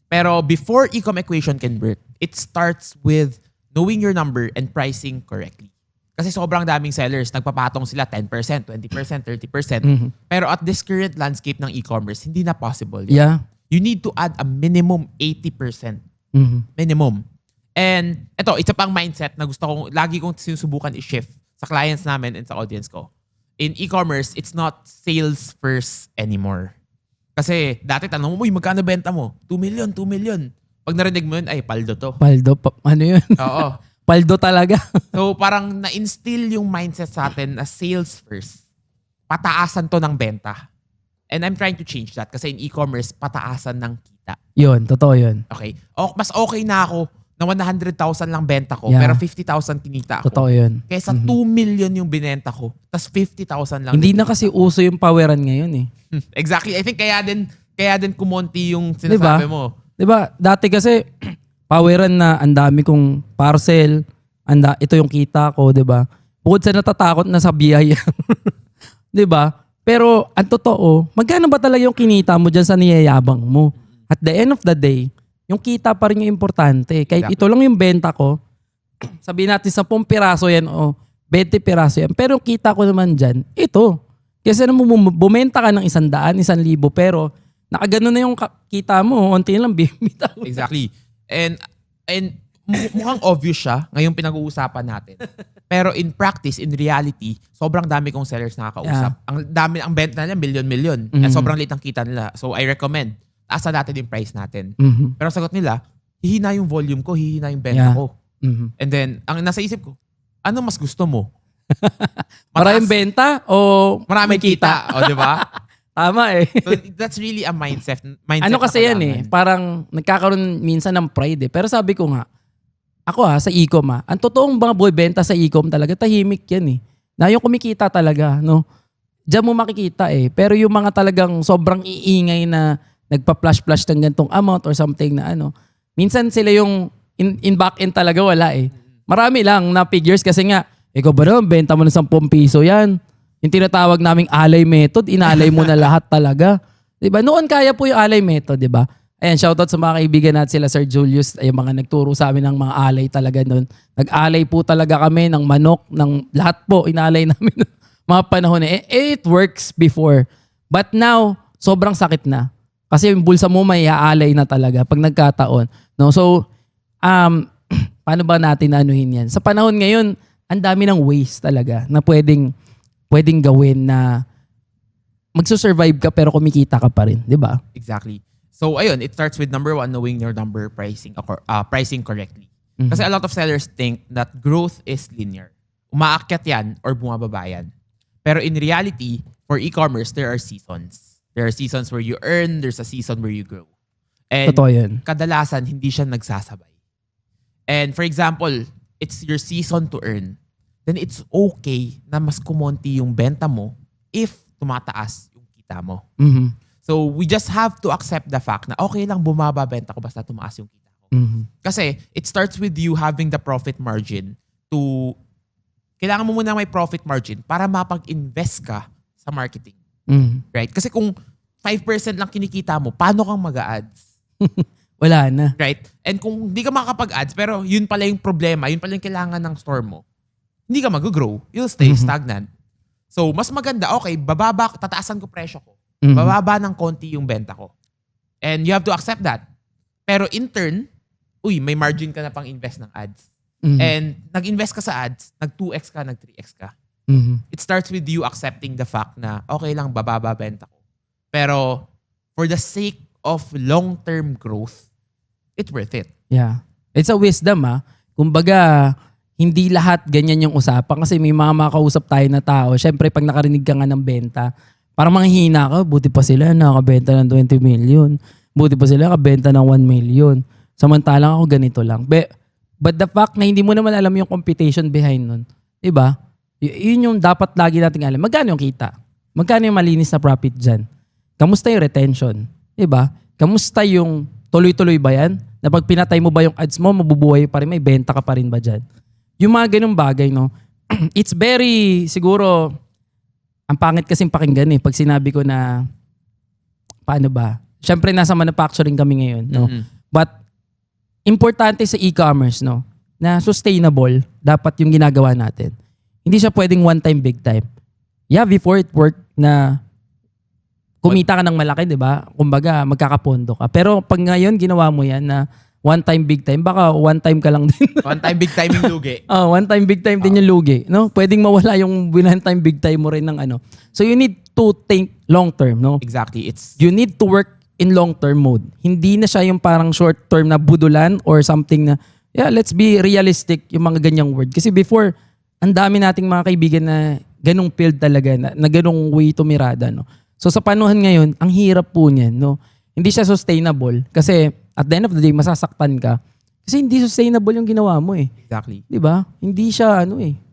Pero before e-com equation can work, it starts with knowing your number and pricing correctly. Kasi sobrang daming sellers, nagpapatong sila 10%, 20%, 30%. Pero at this current landscape ng e-commerce, hindi na possible. Yeah. You need to add a minimum 80%. Minimum. And ito, isa pang mindset na lagi kong sinusubukan i-shift sa clients namin and sa audience ko. In e-commerce, it's not sales first anymore. Kasi dati tanong mo, magkano benta mo? 2 million, 2 million. Pag narinig mo yun, ay, paldo to. Paldo, ano yun? Oo. Paldo talaga. So parang na-instill yung mindset sa atin na sales first. Pataasan to ng benta. And I'm trying to change that kasi in e-commerce, pataasan ng kita. Yun, totoo yun. Okay? Mas okay na ako na 100,000 lang benta ko Yeah. pero 50,000 kinita ako. Totoo yun. Kaysa 2 million yung binenta ko tas 50,000 lang. Hindi na kasi uso yung poweran ngayon eh. Exactly. I think kaya din kumonti yung sinasabi mo. Diba? Dati kasi poweran na ang dami kong parcel, ito yung kita ko, 'di ba? Bukod sa natatakot na sa biyaya. 'Di ba? Pero ang totoo, magkano ba talaga yung kinita mo diyan sa niyayabang mo? At the end of the day, yung kita pa rin yung importante. Kahit ito lang yung benta ko, sabihin natin 10 piraso yan o 20 piraso yan. Pero yung kita ko naman dyan, ito. Kasi bumenta ka ng 100, 1,000, pero nakagano na yung kita mo, unti lang bimita. Exactly. And mukhang obvious siya ngayong pinag-uusapan natin. Pero in practice, in reality, sobrang dami kong sellers nakakausap. Yeah. Ang benta nila million. At sobrang liit ang kita nila. So I recommend, taasa natin yung price natin. Pero sagot nila, hihina yung volume ko, hihina yung benta ko. And then, ang nasa isip ko, ano mas gusto mo? Maraming benta o maraming may kita. O, di ba? Tama eh. So that's really a mindset Ano kasi na yan eh, kailangan. parang nagkakaroon minsan ng pride eh. Pero sabi ko nga, ako sa e-com ang totoong mga benta sa e-com talaga, tahimik yan eh. Na yung kumikita talaga, no? Diyan mo makikita eh. Pero yung mga talagang sobrang iingay na nagpa-flash-flash ng gantong amount or something na ano, minsan sila yung in back-end talaga wala eh. Marami lang na figures kasi nga, ikaw ba naman, benta mo ng 10 piso yan. Yung tinatawag naming alay method, inalay mo na lahat talaga. Diba? Noon kaya po yung alay method, diba? Ayan, shoutout sa mga kaibigan natin sila Sir Julius, ay mga nagturo sa amin ng mga alay talaga noon. Nag-alay po talaga kami ng manok, ng lahat po, inalay namin mga panahon eh. It works before. But now, sobrang sakit na. Kasi yung bulsa mo may aalay na talaga pag nagkataon. No? So, paano ba natin anuhin yan? Sa panahon ngayon, ang dami ng ways talaga na pwedeng gawin na magsusurvive ka pero kumikita ka pa rin. Di ba? Exactly. So, ayun, it starts with number 1, knowing your number, pricing correctly. Kasi a lot of sellers think that growth is linear. Umaakyat yan or bumababa yan. Pero in reality, for e-commerce, there are seasons. There are seasons where you earn, there's a season where you grow. And Totoo yan. kadalasan, hindi siya nagsasabay. And for example, it's your season to earn, then it's okay na mas kumonti yung benta mo if tumataas yung kita mo. So we just have to accept the fact na okay lang bumaba benta ko basta tumaas yung kita ko. Kasi it starts with you having the profit margin to, kailangan mo muna may profit margin para mapag-invest ka sa marketing. Right? Kasi kung 5% lang kinikita mo, paano kang mag-a-ads? Wala na. Right? And kung hindi ka makakapag-ads, pero yun pala yung problema, yun pala yung kailangan ng store mo, hindi ka mag-grow. You'll stay stagnant. So, mas maganda, okay, tataasan ko presyo ko. Bababa ng konti yung benta ko. And you have to accept that. Pero in turn, may margin ka na pang invest ng ads. And nag-invest ka sa ads, nag-2x ka, nag-3x ka. It starts with you accepting the fact na okay lang, bababa benta ko. Pero for the sake of long-term growth, it's worth it. Yeah. It's a wisdom Kumbaga, hindi lahat ganyan yung usapan kasi may mga makausap tayo na tao. Syempre, pag nakarinig ka nga ng benta, Parang manghihina ka, buti pa sila nakabenta ng 20 million. Buti pa sila nakabenta ng 1 million. Samantalang ako ganito lang. But the fact na hindi mo naman alam yung computation behind nun, diba? Yun yung dapat lagi nating alam. Magkano yung kita? Magkano yung malinis na profit dyan? Kamusta yung retention? Diba? Kamusta yung tuloy-tuloy ba yan? Na pag pinatay mo ba yung ads mo, mabubuhay pa rin, may benta ka pa rin ba dyan? Yung mga ganung bagay, no? It's very, siguro, ang pangit kasing pakinggan eh. Pag sinabi ko na, paano ba? Siyempre, nasa manufacturing kami ngayon, no? But, importante sa e-commerce, no? Na sustainable, dapat yung ginagawa natin. Hindi siya pwedeng one time, big time. Yeah, before it worked na kumita ka ng malaki, di ba? Kumbaga, magkakapondo ka. Pero pag ngayon, ginawa mo yan na one time, big time, baka one time ka lang din. One time, big time yung lugi. One time, big time din yung lugi. No? Pwedeng mawala yung one time, big time mo rin ng ano. So you need to think long term, no? Exactly. You need to work in long-term mode. Hindi na siya yung parang short-term na budulan or something na, yeah, let's be realistic yung mga ganyang word. Kasi before, ang dami nating mga kaibigan na ganong field talaga, na ganong way tumirada, no? So sa panahon ngayon, ang hirap po niyan, no? Hindi siya sustainable kasi at the end of the day, masasaktan ka. Kasi hindi sustainable yung ginawa mo eh. Exactly. Di ba? Hindi siya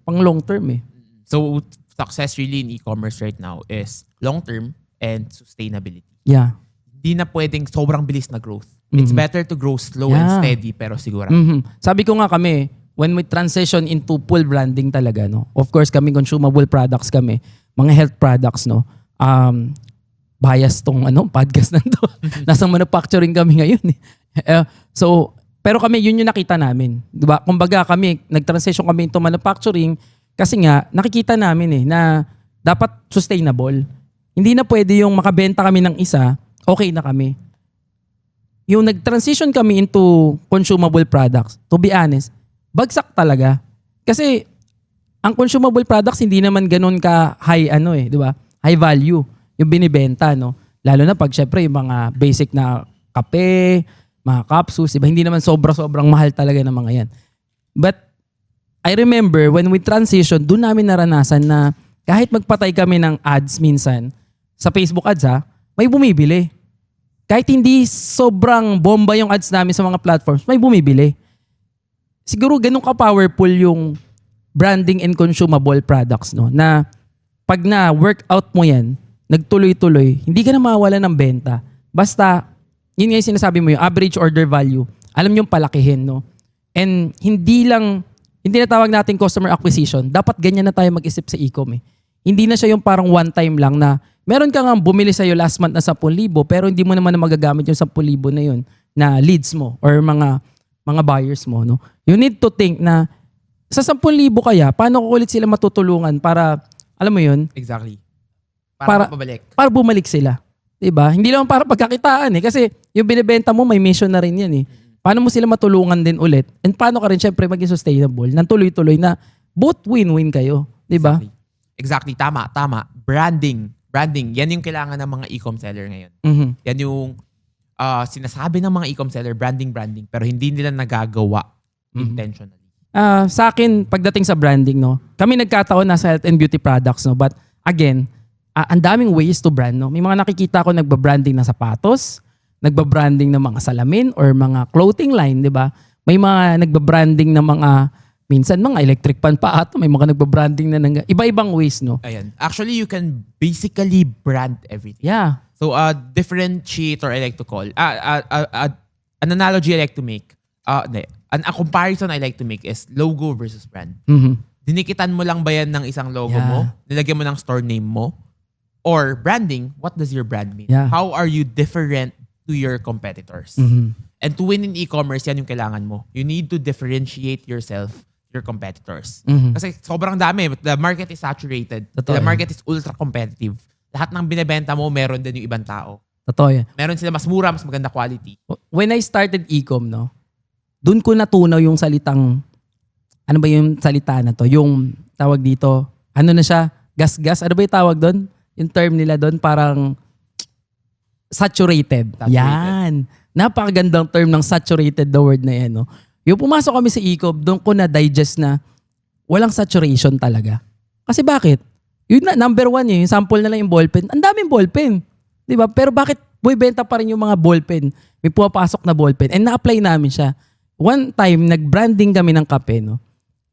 pang long-term eh. So, success really in e-commerce right now is long-term and sustainability. Yeah. Di na pwedeng sobrang bilis na growth. It's better to grow slow and steady pero siguro. Sabi ko nga kami, when we transition into full branding talaga, no? Of course, kami consumable products kami, mga health products, no? Bias tong podcast na to. Nasa manufacturing kami ngayon. Pero kami, yun yung nakita namin. Diba? Kumbaga kami, nag-transition kami into manufacturing kasi nga, nakikita namin na dapat sustainable. Hindi na pwede yung makabenta kami ng isa, okay na kami. Yung nag-transition kami into consumable products, to be honest, bagsak talaga. Kasi ang consumable products hindi naman ganun ka high di ba? High value yung binibenta, no? Lalo na pag syempre yung mga basic na kape, mga capsules, diba? Hindi naman sobrang mahal talaga ng mga yan. But I remember when we transition, doon namin naranasan na kahit magpatay kami ng ads minsan, sa Facebook ads may bumibili. Kahit hindi sobrang bomba yung ads namin sa mga platforms, may bumibili. Siguro ganun ka-powerful yung branding and consumable products, no? Na pag na-workout mo yan, nagtuloy-tuloy, hindi ka na mawala ng benta. Basta, yun nga yung sinasabi mo, yung average order value, alam nyo palakihin, no? And hindi na tawag natin customer acquisition. Dapat ganyan na tayo mag-isip sa e-com eh. Hindi na siya yung parang one time lang na meron ka nga bumili sa'yo last month na 10,000 pero hindi mo naman na magagamit yung 10,000 na yun na leads mo or mga buyers mo. No? You need to think na sa 10,000 kaya, paano ko ulit sila matutulungan para, alam mo yun? Exactly. Para mabalik. Para bumalik sila. Diba? Hindi lang para pagkakitaan eh. Kasi yung binibenta mo, may mission na rin yan eh. Paano mo sila matulungan din ulit? And paano ka rin syempre maging sustainable? Nang tuloy-tuloy na both win-win kayo. Diba? Exactly. Tama. Branding. Yan yung kailangan ng mga e-com seller ngayon. Yan yung sinasabi ng mga e-com seller, branding. Pero hindi nila nagagawa intentionally. Sa akin, pagdating sa branding, no, kami nagkataon nasa health and beauty products, no, but again, ang daming ways to brand, no. May mga nakikita ko nagba-branding ng sapatos, nagba-branding ng mga salamin or mga clothing line, di ba? May mga nagba-branding ng mga, minsan mga electric pan pa ato, may mga nagba-branding na ng iba-ibang ways, no. Ayan. Actually, you can basically brand everything. Yeah. So, a differentiator I like to call, an analogy I like to make, a comparison I like to make is logo versus brand. Dinikitan mo lang ba yan ng isang logo mo? Nilagyan mo ng store name mo? Or branding, what does your brand mean? Yeah. How are you different to your competitors? And to win in e-commerce, yan yung kailangan mo. You need to differentiate yourself your competitors. Kasi sobrang dami. The market is saturated. Totoo The market is ultra competitive. Lahat ng binebenta mo, meron din yung ibang tao. Totoo yan. Meron sila mas mura, mas maganda quality. When I started e-com, no, doon ko natunaw yung salitang, ano ba yung salita na to? Yung tawag dito, ano na siya? Gas-gas? Ano ba yung tawag doon? Yung term nila doon, parang saturated. Yan. Napakagandang term ng saturated, the word na yan. No? Yung pumasok kami sa e-com, doon ko na-digest na walang saturation talaga. Kasi bakit? Yun na, number one yung sample na lang yung ballpen. Ang daming ballpen. Di ba? Pero bakit benta pa rin yung mga ballpen? May pumapasok na ballpen. And na-apply namin siya. One time, nag-branding kami ng kape, no?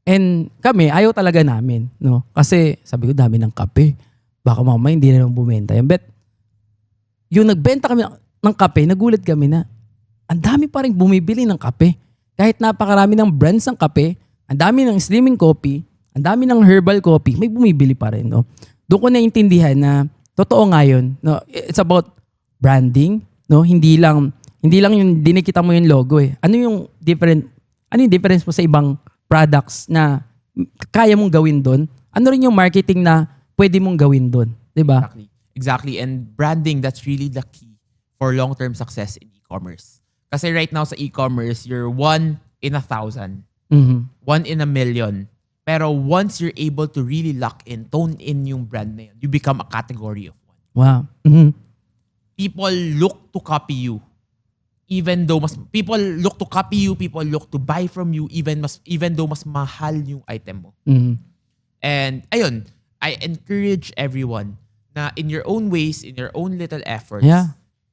And kami, ayaw talaga namin, no? Kasi sabi ko, dami ng kape. Baka mamaya hindi na naman bumenta yan. But yung nagbenta kami ng kape, nagulat kami na ang dami pa rin bumibili ng kape. Kahit napakarami ng brands ng kape, ang dami ng slimming coffee, ang dami ng herbal coffee, may bumibili pa rin, no? Doon ko naintindihan na totoo nga yun, no? It's about branding, no? Hindi lang yung dinikita mo yung logo eh. Ano yung difference mo sa ibang products na kaya mong gawin doon? Ano rin yung marketing na pwede mong gawin doon, 'di ba? Exactly. And branding, that's really the key for long-term success in e-commerce. Kasi right now sa e-commerce, you're 1 in 1,000. 1 in a million. Pero once you're able to really lock in, tone in yung brand na yun, you become a category of one. Wow. People look to copy you. Even though people look to copy you, people look to buy from you, even though mas mahal yung item mo. And ayun, I encourage everyone na in your own ways, in your own little efforts,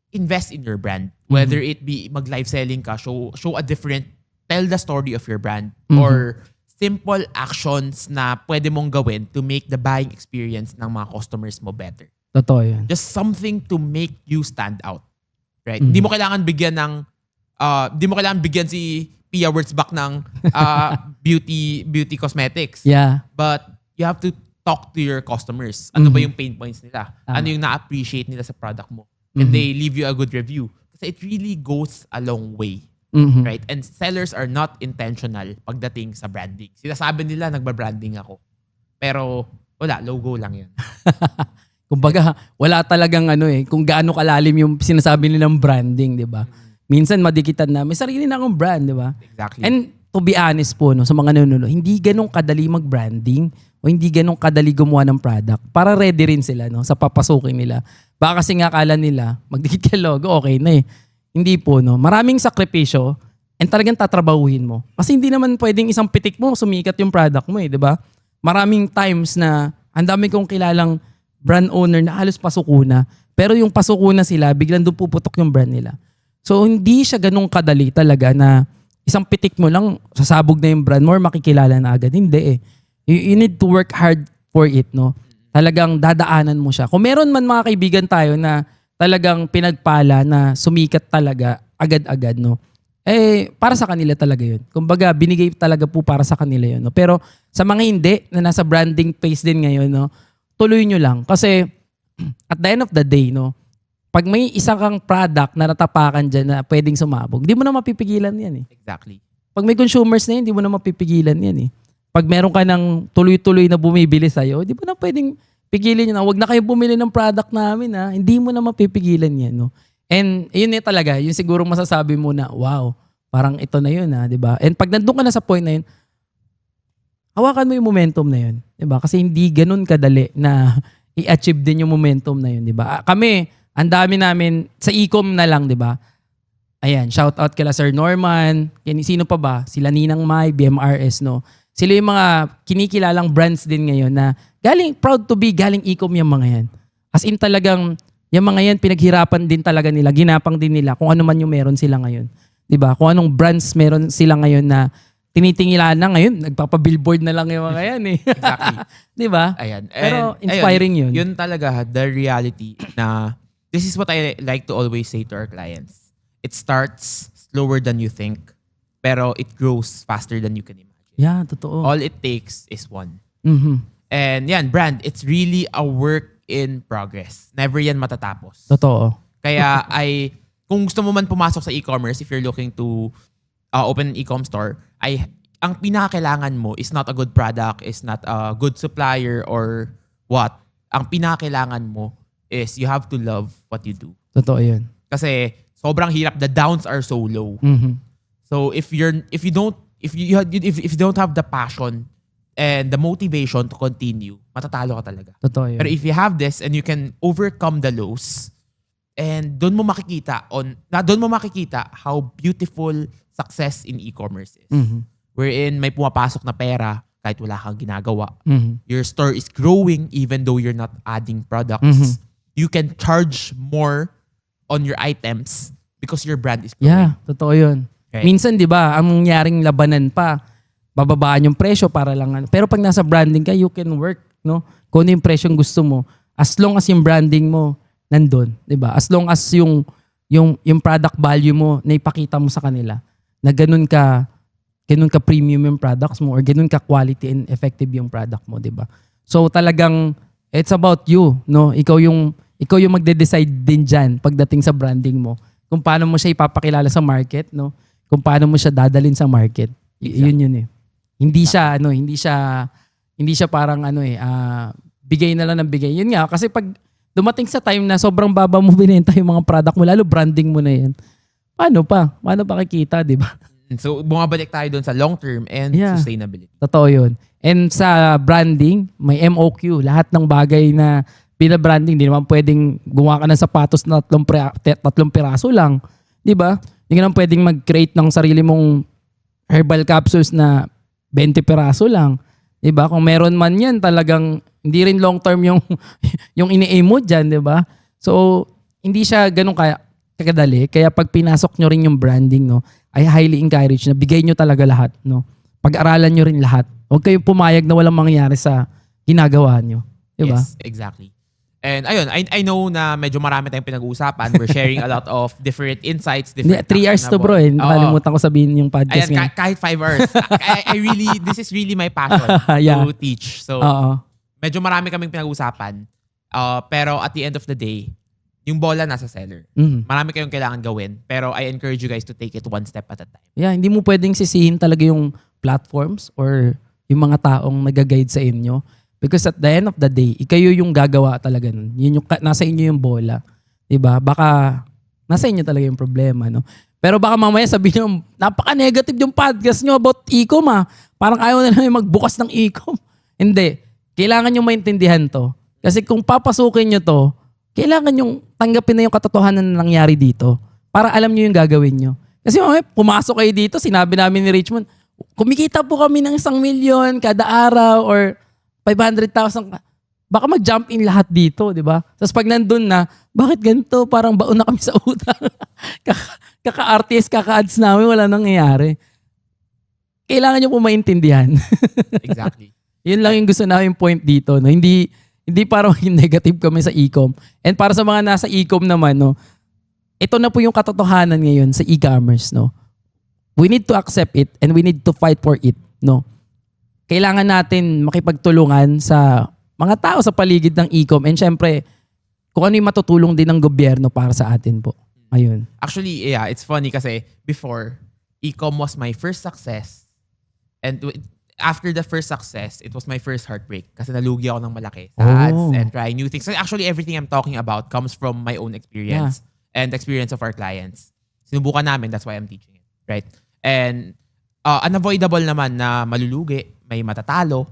invest in your brand. Whether it be mag-live selling ka, show tell the story of your brand, or simple actions na pwede mong gawin to make the buying experience ng mga customers mo better. Totoo yan. Just something to make you stand out. Right? Hindi mo kailangan bigyan si Pia Wurtzbach ng beauty cosmetics. Yeah. But you have to talk to your customers. Ano ba yung pain points nila? Ano yung na-appreciate nila sa product mo? And they leave you a good review. Kasi it really goes a long way. Right? And sellers are not intentional pagdating sa branding. Sinasabi nila nagba-branding ako. Pero wala, logo lang yan. Kumbaga, wala talagang kung gaano kalalim yung sinasabi nilang branding, 'di ba? Minsan madikitan na may sarili na akong brand, 'di ba? Exactly. And to be honest po, sa mga nanonood, hindi ganun kadali mag-branding o hindi ganun kadali gumawa ng product para ready rin sila sa papasukin nila. Baka kasi nga akala nila, magdikit ka logo, okay na eh. Hindi po, maraming sakripisyo and talagang tatrabahuhin mo. Kasi hindi naman pwedeng isang pitik mo sumikat yung product mo eh, 'di ba? Maraming times na ang dami kong kilalang brand owner na halos pasuko na. Pero yung pasuko na sila, biglang doon puputok yung brand nila. So hindi siya ganun kadali talaga na isang pitik mo lang, sasabog na yung brand mo or makikilala na agad. Hindi eh. You need to work hard for it, no? Talagang dadaanan mo siya. Kung meron man mga kaibigan tayo na talagang pinagpala na sumikat talaga agad-agad, no? Para sa kanila talaga yun. Kumbaga, binigay talaga po para sa kanila yun, no? Pero sa mga hindi, na nasa branding phase din ngayon, no? Tuloy nyo lang. Kasi at the end of the day, no? Pag may isa kang product na natapakan dyan na pwedeng sumabog, di mo na mapipigilan yan eh. Exactly. Pag may consumers na yun, di mo na mapipigilan yan eh. Pag meron ka ng tuloy-tuloy na bumibili sa'yo, di mo na pwedeng pigilin yun. Huwag na kayo bumili ng product namin ha. Hindi mo na mapipigilan yan. No? And yun eh talaga, yung siguro masasabi mo na, wow, parang ito na yun ha, di ba? And pag nandun ka na sa point na yun, hawakan mo yung momentum na yun. Di ba? Kasi hindi ganun kadali na i-achieve din yung momentum na yun. Di ba? Kami, ang dami namin, sa e-com na lang, di ba? Ayan, shout out kila Sir Norman. Sino pa ba? Sila Ninang Mai, BMRS, no? Sila yung mga kinikilalang brands din ngayon na proud to be galing e-com yung mga yan. As in talagang, yung mga yan, pinaghirapan din talaga nila, ginapang din nila kung ano man yung meron sila ngayon. Diba? Kung anong brands meron sila ngayon na tinitingilan na ngayon, nagpapa-billboard na lang yung mga yan eh. Exactly. Diba? Ayan. Pero inspiring yun. Yun talaga, the reality na this is what I like to always say to our clients. It starts slower than you think, pero it grows faster than you can imagine. Yeah, totoo. All it takes is one. Mhm. And yan, brand, it's really a work in progress. Never yan matatapos. Totoo. Kaya kung gusto mo man pumasok sa e-commerce, if you're looking to open an e-com store, ang pinakailangan mo is not a good product, is not a good supplier or what. Ang pinakailangan mo is you have to love what you do. Totoo yun. Kasi sobrang hirap. The downs are so low. Mhm. So if you don't have the passion and the motivation to continue, matatalo ka talaga. Totoo yun. Pero if you have this and you can overcome the lows, and doon mo makikita how beautiful success in e-commerce is. Mhm. Wherein may pumapasok na pera kahit wala kang ginagawa. Mhm. Your store is growing even though you're not adding products. Mhm. You can charge more on your items because your brand is growing. Yeah, totoo yun. Right. Minsan, di ba, ang nangyaring labanan pa, bababaan yung presyo para lang. Pero pag nasa branding ka, you can work, no? Kung ano yung presyong gusto mo. As long as yung branding mo nandun, di ba? As long as yung product value mo na ipakita mo sa kanila na ganun ka premium yung products mo or ganun ka quality and effective yung product mo, di ba? So talagang it's about you, no? Ikaw yung magde-decide din diyan pagdating sa branding mo. Kung paano mo siya ipapakilala sa market, no? Kung paano mo siya dadalhin sa market. Yun eh. Hindi siya parang bigay na lang ng bigay. Yun nga, kasi pag dumating sa time na sobrang baba mo binenta yung mga product mo, lalo branding mo na yan, paano pa kikita, di ba? So, bumabalik tayo doon sa long-term and sustainability. Totoo yun. And sa branding, may MOQ. Lahat ng bagay na binabranding, hindi naman pwedeng gumawa ka ng sapatos na 3 piraso lang. Di ba? Hindi ka naman pwedeng mag-create ng sarili mong herbal capsules na 20 piraso lang. Di ba? Kung meron man yan, talagang hindi rin long term yung ini-aim mo dyan, di ba? So, hindi siya ganun kadali. Kaya pag pinasok nyo rin yung branding, no, ay highly encourage na bigay nyo talaga lahat. No? Pag-aralan nyo rin lahat. Huwag kayong pumayag na walang mangyayari sa ginagawa nyo. Di ba? Yes, exactly. And ayun, I know na medyo marami tayong pinag-uusapan. We're sharing a lot of different insights. 3 hours to bro eh. Nakalimutan ko sabihin yung podcast Ayan, ngayon. kahit 5 hours. This is really my passion Yeah. to teach. So, medyo marami kaming pinag-uusapan. Pero at the end of the day, yung bola nasa seller. Marami kayong kailangan gawin. Pero I encourage you guys to take it one step at a time. Yeah, hindi mo pwedeng sisihin talaga yung platforms or yung mga taong nag-guide sa inyo. Because at the end of the day, ikayo yung gagawa talaga nun. Yun yung, nasa inyo yung bola. Diba? Baka nasa inyo talaga yung problema. No? Pero baka mamaya sabihin nyo, napaka-negative yung podcast nyo about e-com Parang ayaw na namin magbukas ng e-com. Hindi. Kailangan nyo maintindihan to. Kasi kung papasukin nyo to, kailangan yung tanggapin na yung katotohanan na nangyari dito para alam nyo yung gagawin nyo. Kasi mamaya pumasok kayo dito, sinabi namin ni Richmond, kumikita po kami ng 1 million kada araw or 500,000. Baka mag-jump in lahat dito, di ba? Tapos pag nandun na, bakit ganito? Parang baon na kami sa utang. Kaka-RTS, kaka-ads namin, wala nangyayari. Kailangan nyo po maintindihan. Exactly. Yun lang yung gusto namin point dito. No? Hindi para maging negative kami sa e-com. And para sa mga nasa e-com naman, no, ito na po yung katotohanan ngayon sa e-commerce. No? We need to accept it and we need to fight for it. No? Kailangan natin makipagtulungan sa mga tao sa paligid ng e-com and syempre, kung ano yung matutulong din ng gobyerno para sa atin po. Ayun. Actually, yeah, it's funny kasi before, e-com was my first success. And after the first success, it was my first heartbreak kasi nalugi ako ng malaki sa ads and trying new things. So actually, everything I'm talking about comes from my own experience and experience of our clients. Sinubukan namin, that's why I'm teaching it. Right? And unavoidable naman na malulugi, may matatalo.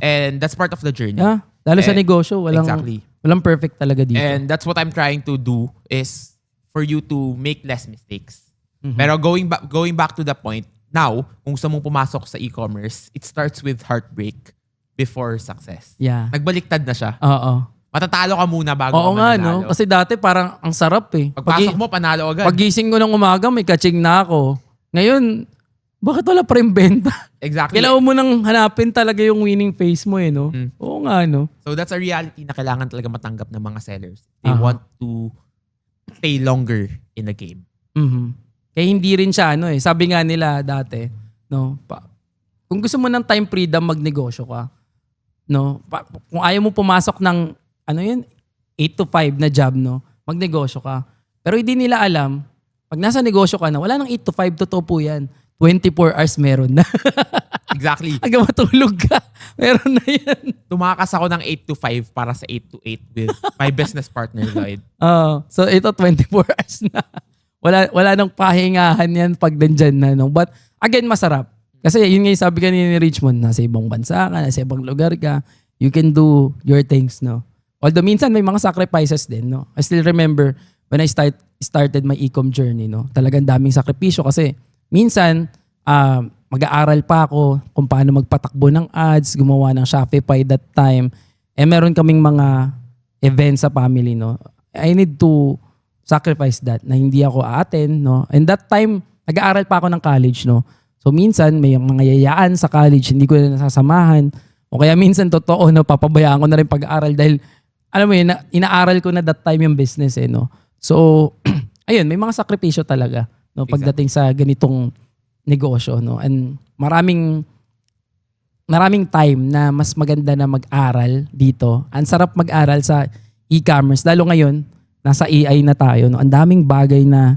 And that's part of the journey. Yeah. Lalo sa negosyo, walang perfect talaga dito. And that's what I'm trying to do is for you to make less mistakes. Pero going back to the point, now, kung gusto mong pumasok sa e-commerce, it starts with heartbreak before success. Yeah. Nagbaliktad na siya. Oo. Matatalo ka muna bago Oo ka nga, mananalo. no? Kasi dati parang ang sarap eh. Pagpasok mo, panalo agad. Pagising ko ng umaga, may kaching na ako. Ngayon, bakit wala pa rin benta? Exactly. Kailangan mo nang hanapin talaga yung winning phase mo eh, no? Oo nga, no? So that's a reality na kailangan talaga matanggap ng mga sellers. They want to stay longer in the game. Kaya hindi rin siya, sabi nga nila dati, no? Kung gusto mo ng time freedom, magnegosyo ka. No? Kung ayaw mo pumasok ng, 8 to 5 na job, no? Magnegosyo ka. Pero hindi nila alam, pag nasa negosyo ka na, wala nang 8 to 5, totoo po yan. 24 hours meron na. Exactly. Hanggang matulog ka, meron na yan. Tumakas ako ng 8 to 5 para sa 8 to 8 with my business partner, Lloyd. So ito 24 hours na. Wala nang pahingahan yan pag nandyan na. No? But again, masarap. Kasi yun nga yung sabi kanina ni Richmond, nasa ibang bansa ka, nasa ibang lugar ka, you can do your things. No? Although minsan may mga sacrifices din. No? I still remember when I started my e-com journey. No? Talagang daming sakripisyo kasi minsan, mag-aaral pa ako kung paano magpatakbo ng ads, gumawa ng Shopify that time. Meron kaming mga events sa family, no. I need to sacrifice that na hindi ako attend, no. And that time, nag-aaral pa ako ng college, no. So minsan may mga yayaan sa college, hindi ko na nasasamahan. O kaya minsan totoo, no, papabayaan ko na rin pag-aaral dahil alam mo yun, inaaral ko na that time yung business, no. So ayun, may mga sakripisyo talaga, no, pagdating sa ganitong negosyo, no. And maraming time na mas maganda na mag-aral dito. Ang sarap mag-aral sa e-commerce, lalo ngayon nasa AI na tayo, no. Ang daming bagay na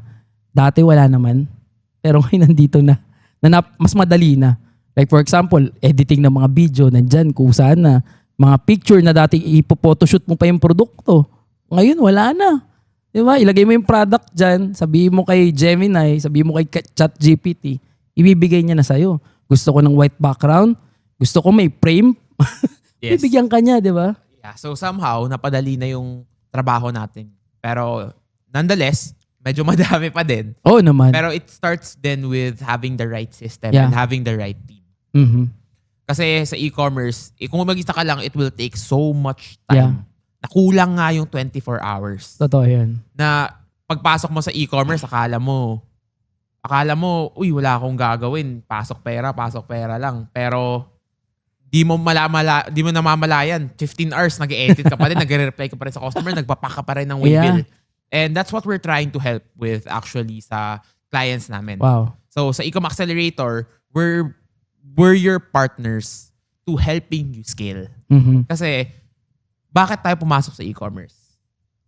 dati wala naman, pero ngayon nandito na mas madali na. Like for example, editing ng mga video nandyan, kung saan na mga picture na dati ipo-photoshoot mo pa yung produkto. Ngayon wala na. Diba? Ilagay mo yung product dyan, sabihin mo kay Gemini, sabihin mo kay ChatGPT, ibibigay niya na sa'yo. Gusto ko ng white background, gusto ko may frame, Yes. bibigyan ka niya, di ba? Yeah, so somehow, napadali na yung trabaho natin. Pero nonetheless, medyo madami pa din. Oo naman. Pero it starts then with having the right system Yeah. and having the right team. Mhm. Kasi sa e-commerce, kung mag-isa ka lang, it will take so much Yeah. time. Nakulang nga yung 24 hours. Totoo yan. Na pagpasok mo sa e-commerce, akala mo, uy, wala akong gagawin. Pasok pera lang. Pero di mo namamalayan. 15 hours, nag-edit ka pa rin, nag-reply ka pa rin sa customer, nagpapack ka pa rin ng waybill. And that's what we're trying to help with actually sa clients namin. Wow. So sa Ecom Accelerator, we're your partners to helping you scale. Mhm. Kasi bakit tayo pumasok sa e-commerce?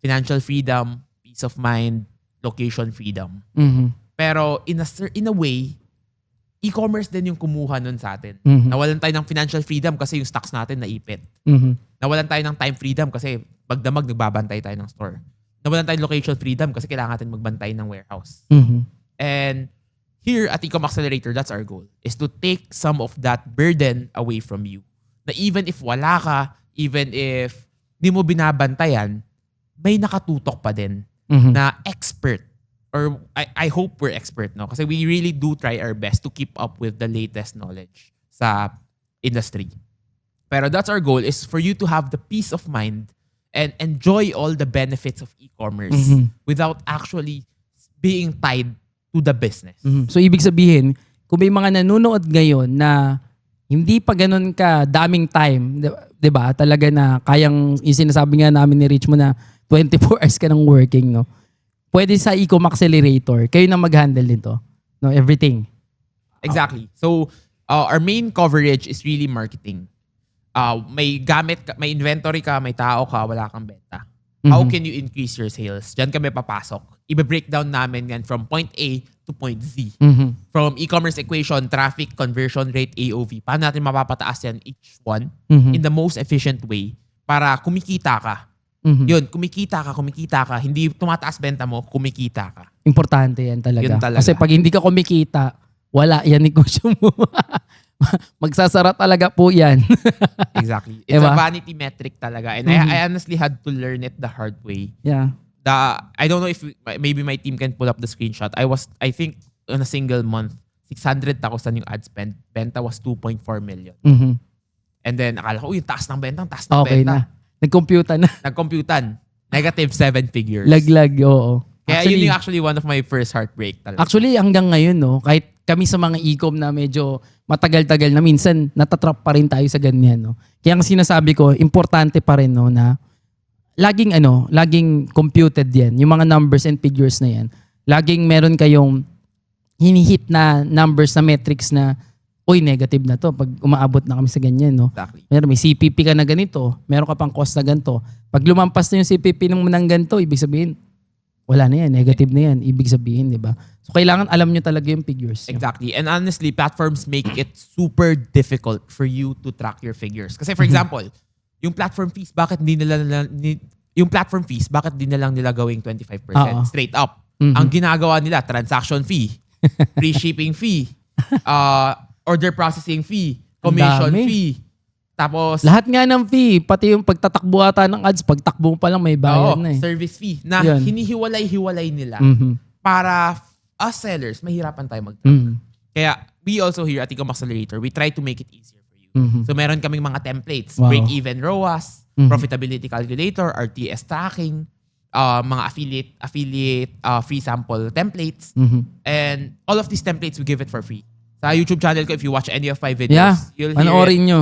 Financial freedom, peace of mind, location freedom. Mhm. Pero in a way, e-commerce din yung kumuha nun sa atin. Mhm. Nawalan tayo ng financial freedom kasi yung stocks natin naipit. Mhm. Nawalan tayo ng time freedom kasi pagdamag nagbabantay tayo ng store. Nawalan tayo ng location freedom kasi kailangan natin magbantay ng warehouse. Mhm. And here at Ecom Accelerator, that's our goal, is to take some of that burden away from you. Na even if wala ka, even if di mo binabantayan, may nakatutok pa din Mhm. na expert. Or I hope we're expert, no? Kasi we really do try our best to keep up with the latest knowledge sa industry. Pero that's our goal, is for you to have the peace of mind and enjoy all the benefits of e-commerce Mhm. without actually being tied to the business. Mhm. So ibig sabihin, kung may mga nanonood ngayon na hindi pa ganun ka daming time, 'di ba? Talaga na kayang yung sinasabi nga namin ni Rich mo na 24 hours ka nang working, no. Pwede sa Ecom Accelerator, kayo na mag-handle nito, no, everything. Exactly. So our main coverage is really marketing. May gamit ka, may inventory ka, may tao ka, wala kang benta. How can you increase your sales? Diyan kami papasok. Ibe-breakdown namin yan from point A to point Z. Mhm. From e-commerce equation, traffic, conversion rate, AOV. Paano natin mapapataas yan each one Mhm. in the most efficient way para kumikita ka. Mhm. Yun, kumikita ka. Hindi tumataas benta mo, kumikita ka. Importante yan talaga. Yun talaga. Kasi pag hindi ka kumikita, wala yan negosyo mo. Magsasara talaga po yan. Exactly. It's Diba? a vanity metric talaga. And I honestly had to learn it the hard way. Yeah. I don't know if maybe my team can pull up the screenshot. I think in a single month, 600,000 yung ad spend. Benta was 2.4 million. Mhm. And then akala ko, uy, taas ng benta. Okay na. Nag-computa na. Nagcomputan. Negative 7 figures. Laglag, oo. Kaya yun yung actually one of my first heartbreak talaga. Actually, hanggang ngayon, no, kahit kami sa mga e-com na medyo matagal-tagal na, minsan natatrap pa rin tayo sa ganyan, no. Kaya ang sinasabi ko, importante pa rin, no, na laging computed yan. Yung mga numbers and figures na yan. Laging meron kayong hinihit na numbers na metrics na, uy, negative na to pag umaabot na kami sa ganyan, no. Exactly. Meron, may CPP ka na ganito, meron ka pang cost na ganito. Pag lumampas na yung CPP ng ganito, ibig sabihin, wala na yan, negative na yan, ibig sabihin, di ba? So kailangan alam nyo talaga yung figures. Exactly. And honestly, platforms make it super difficult for you to track your figures. Kasi for example, yung platform fees, bakit di na lang nila gawing 25%? Oo. Straight up. Mhm. Ang ginagawa nila, transaction fee, free shipping fee, order processing fee, commission Ang dami. fee. Tapos, Lahat nga ng fee, pati yung pagtatakbo ata ng ads, pagtakbo mo pa lang may bayad na eh. service fee na Yun. hinihiwalay-hiwalay nila Mhm. para us sellers, mahirapan tayo mag-track. Mhm. Kaya we also here at Ecom Accelerator, we try to make it easier for you. So meron kaming mga templates, Wow. break-even ROAS, profitability calculator, RTS tracking, mga affiliate free sample templates. And all of these templates, we give it for free. Sa YouTube channel ko, if you watch any of my videos, Yeah, you'll hear it. panoorin nyo.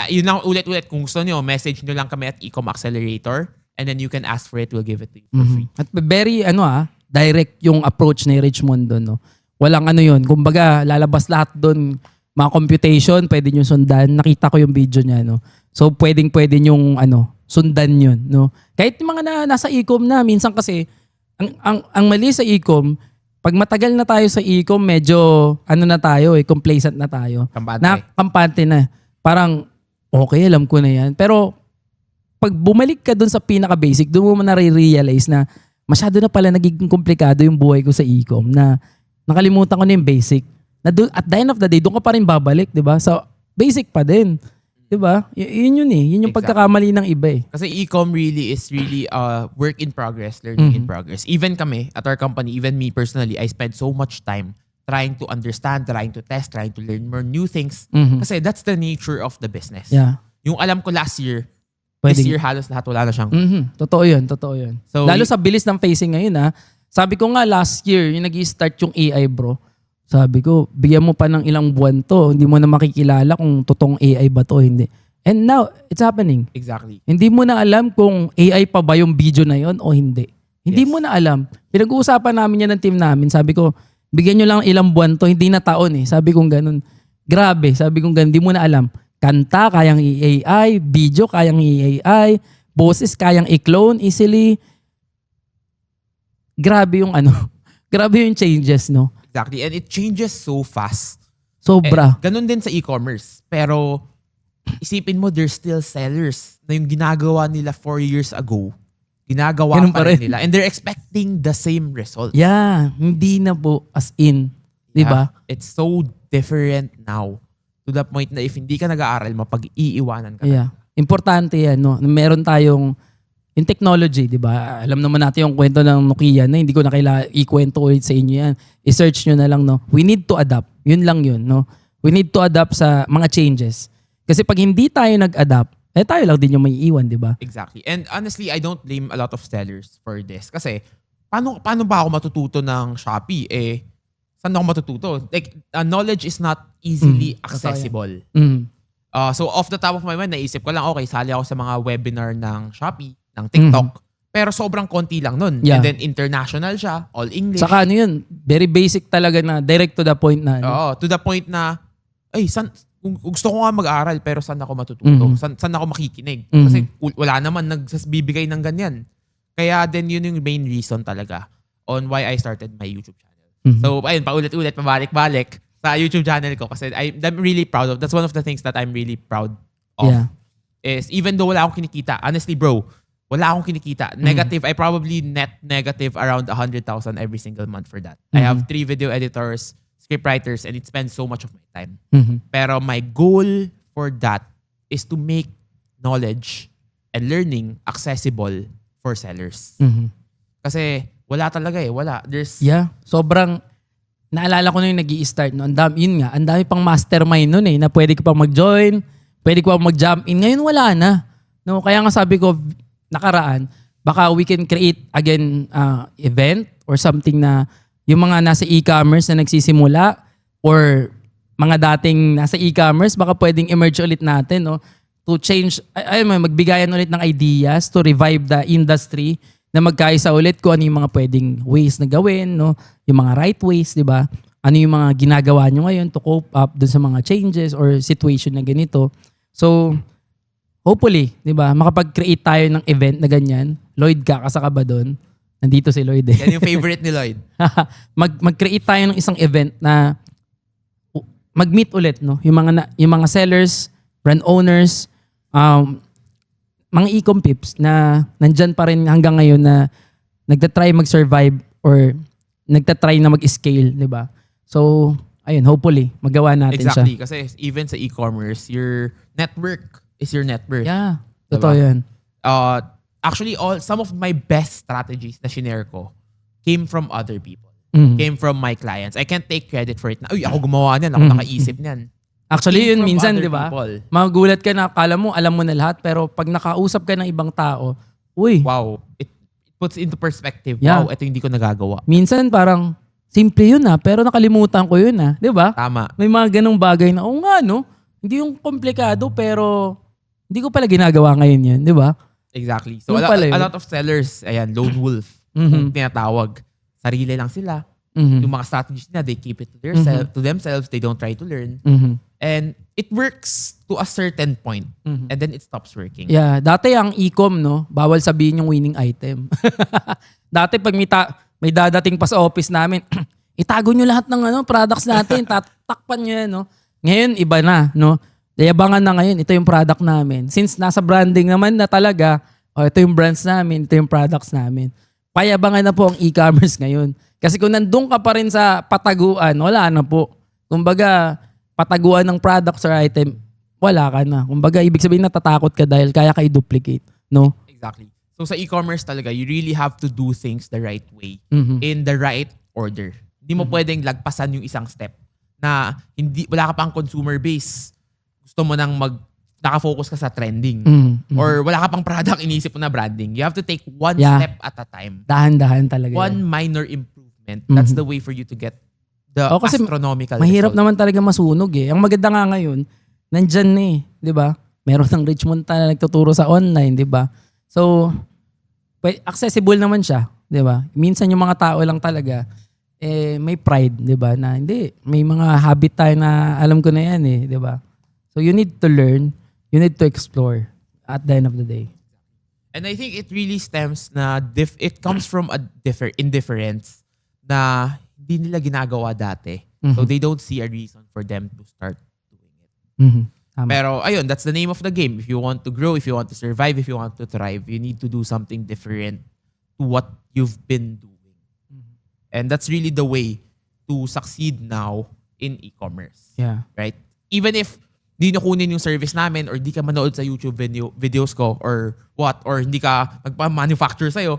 Yun lang ulit-ulit. Kung gusto nyo, message nyo lang kami at Ecom Accelerator and then you can ask for it. We'll give it to you for free. At very direct yung approach ni Richmond doon, no. Walang yun. Kumbaga lalabas lahat doon, mga computation, pwede nyo sundan. Nakita ko yung video niya, no. So pwede yung sundan yun, no. Kahit yung mga nasa Ecom na, minsan kasi ang mali sa Ecom, pag matagal na tayo sa Ecom, medyo na tayo, complacent na tayo. Kampante na. Parang okay, alam ko na yan. Pero pag bumalik ka dun sa pinaka-basic, doon mo na-realize na masyado na pala nagiging komplikado yung buhay ko sa Ecom na nakalimutan ko na yung basic. Na at the end of the day, doon ka pa rin babalik, di ba? So, basic pa din. Di ba? Yun eh. Yun yung pagkakamali ng iba eh. Kasi Ecom really is really work in progress, learning in progress. Even kami, at our company, even me personally, I spend so much time trying to understand, trying to test, trying to learn more new things. Kasi that's the nature of the business. Yeah. Yung alam ko last year, Pwede. this year halos lahat wala na siyang. Totoo yun. So, Lalo sa bilis ng facing ngayon Sabi ko nga last year, yung nag-i-start yung AI bro. Sabi ko, bigyan mo pa ng ilang buwan to. Hindi mo na makikilala kung totoong AI ba to o hindi. And now, it's happening. Exactly. Hindi mo na alam kung AI pa ba yung video na yon o hindi. Hindi mo na alam. Pinag-uusapan namin yan ng team namin. Sabi ko, bigyan nyo lang ilang buwan to, hindi na taon eh. Sabi kong ganun. Grabe, sabi kong ganun, hindi mo na alam. Kanta, kayang i-AI. Video, kayang i-AI. Boses, kayang i-clone easily. Grabe yung grabe yung changes, no? Exactly. And it changes so fast. Sobra. Ganun din sa e-commerce. Pero isipin mo, there's still sellers na yung ginagawa nila 4 years ago. Ginagawa Ganun pa pa rin rin. nila. And they're expecting the same result. Yeah, hindi na po as in. Di ba? It's so different now. To the point na if hindi ka nag-aaral, mapag-iiwanan ka. Yeah. Importante yan, no? Meron tayong yung technology, di ba? Alam naman natin yung kwento ng Nokia na hindi ko na kailangan ikwento ulit sa inyo yan. I-search nyo na lang, no? We need to adapt. Yun lang yun, no? We need to adapt sa mga changes. Kasi pag hindi tayo nag-adapt, tayo lang din yung may iwan, di ba? Exactly. And honestly, I don't blame a lot of sellers for this. Kasi, paano ba ako matututo ng Shopee? Saan ako matututo? Like, knowledge is not easily accessible. So, off the top of my mind, naisip ko lang, okay, sali ako sa mga webinar ng Shopee, ng TikTok. Pero sobrang konti lang nun. Yeah. And then, international siya, all English. Saka yun, very basic talaga na, direct to the point na. Oo, to the point na, kung gusto ko nga mag-aral, pero saan ako matututo? Saan ako makikinig? Kasi wala naman nagbibigay ng ganyan. Kaya then yun yung main reason talaga on why I started my YouTube channel. So, ayun, paulit-ulit, pabalik-balik sa YouTube channel ko kasi I'm really proud of. That's one of the things that I'm really proud of. Yeah. Is even though wala akong kinikita, honestly bro, wala akong kinikita. Negative, I probably net negative around 100,000 every single month for that. I have 3 video editors, scriptwriters, and it spends so much of my time. Pero my goal for that is to make knowledge and learning accessible for sellers. Kasi wala talaga wala. Yeah, sobrang, naalala ko na yung nag-i-start. No? Yun nga, ang dami pang mastermind nun na pwede ka pang mag-join, pwede ka pang mag-jump in. Ngayon wala na. No? Kaya nga sabi ko, nakaraan, baka we can create again event or something na yung mga nasa e-commerce na nagsisimula or mga dating nasa e-commerce, baka pwedeng emerge ulit natin, no? To change, magbigayan ulit ng ideas to revive the industry na magkaisa ulit kung ano yung mga pwedeng ways na gawin, no? Yung mga right ways, di ba? Ano yung mga ginagawa nyo ngayon to cope up dun sa mga changes or situation na ganito. So, hopefully, di ba, makapag-create tayo ng event na ganyan. Lloyd, kakasa ka ba doon? Nandito si Lloyd Yan yung favorite ni Lloyd. Mag-create tayo ng isang event na mag-meet ulit, no? Yung mga sellers, brand owners, mga e-com pips na nandyan pa rin hanggang ngayon na nagtatry mag-survive or nagtatry na mag-scale, di ba? So, ayun, hopefully, magawa natin siya. Exactly. Kasi even sa e-commerce, your network is your net worth. Yeah, Diba? totoo yan. Actually, some of my best strategies na shinare ko came from other people. came from my clients. I can't take credit for it na, uy, ako gumawa niyan, ako nakaisip niyan. Actually, Came yun from minsan, other di ba? people. Magugulat ka na, akala mo, alam mo na lahat, pero pag nakausap ka ng ibang tao, uy, Wow. It puts into perspective. Yeah. Wow, ito hindi ko nagagawa. minsan parang, simple yun pero nakalimutan ko yun di ba? Tama. May mga ganong bagay na, oo nga no, hindi yung komplikado, pero hindi ko pala ginagawa ngayon yan, di ba? Exactly. So, Yun a pala yun. lot of sellers, ayan, lone wolf. Mhm. Kung tinatawag. Sarili lang sila. Mhm. Yung mga strategies na, they keep it to, to themselves. They don't try to learn. Mhm. And it works to a certain point. Mhm. And then it stops working. Yeah, dati ang e-com, no, bawal sabihin yung winning item. Dati pag may dadating pa sa office namin, itago nyo lahat ng products natin, tatakpan nyo yan, no. Ngayon, iba na, no. Yabangan na ngayon, ito yung product namin. Since nasa branding naman na talaga, ito yung brands namin, ito yung products namin. Payabangan na po ang e-commerce ngayon. Kasi kung nandun ka pa rin sa pataguan, wala na po. Kumbaga, pataguan ng products or item, wala ka na. Kumbaga, ibig sabihin natatakot ka dahil kaya ka i-duplicate, no? Exactly. So sa e-commerce talaga, you really have to do things the right way. Mhm. In the right order. Hindi mo pwedeng lagpasan yung isang step na wala ka pang consumer base. Gusto mo nang nakafocus ka sa trending. Mhm. Or wala ka pang product, inisip mo na branding. You have to take one Yeah. step at a time. Dahan-dahan talaga. One yan. minor improvement. That's the way for you to get the Kasi astronomical mahirap result. naman talaga masunog Ang maganda nga ngayon, nandyan di ba? Meron ng Richmond na nagtuturo sa online, di ba? So, accessible naman siya, di ba? Minsan yung mga tao lang talaga, may pride, di ba? Na hindi, may mga habit tayo na alam ko na yan di ba? So, you need to learn, you need to explore at the end of the day. And I think it really stems na it comes from a indifference na hindi nila ginagawa dati. So they don't see a reason for them to start doing it. Mhm. Tama. Pero ayun, that's the name of the game. If you want to grow, if you want to survive, if you want to thrive, you need to do something different to what you've been doing. And that's really the way to succeed now in e-commerce. Yeah. Right? Even if di nakunin yung service namin or di ka manood sa YouTube videos ko or what, or hindi ka magpa-manufacture sa'yo,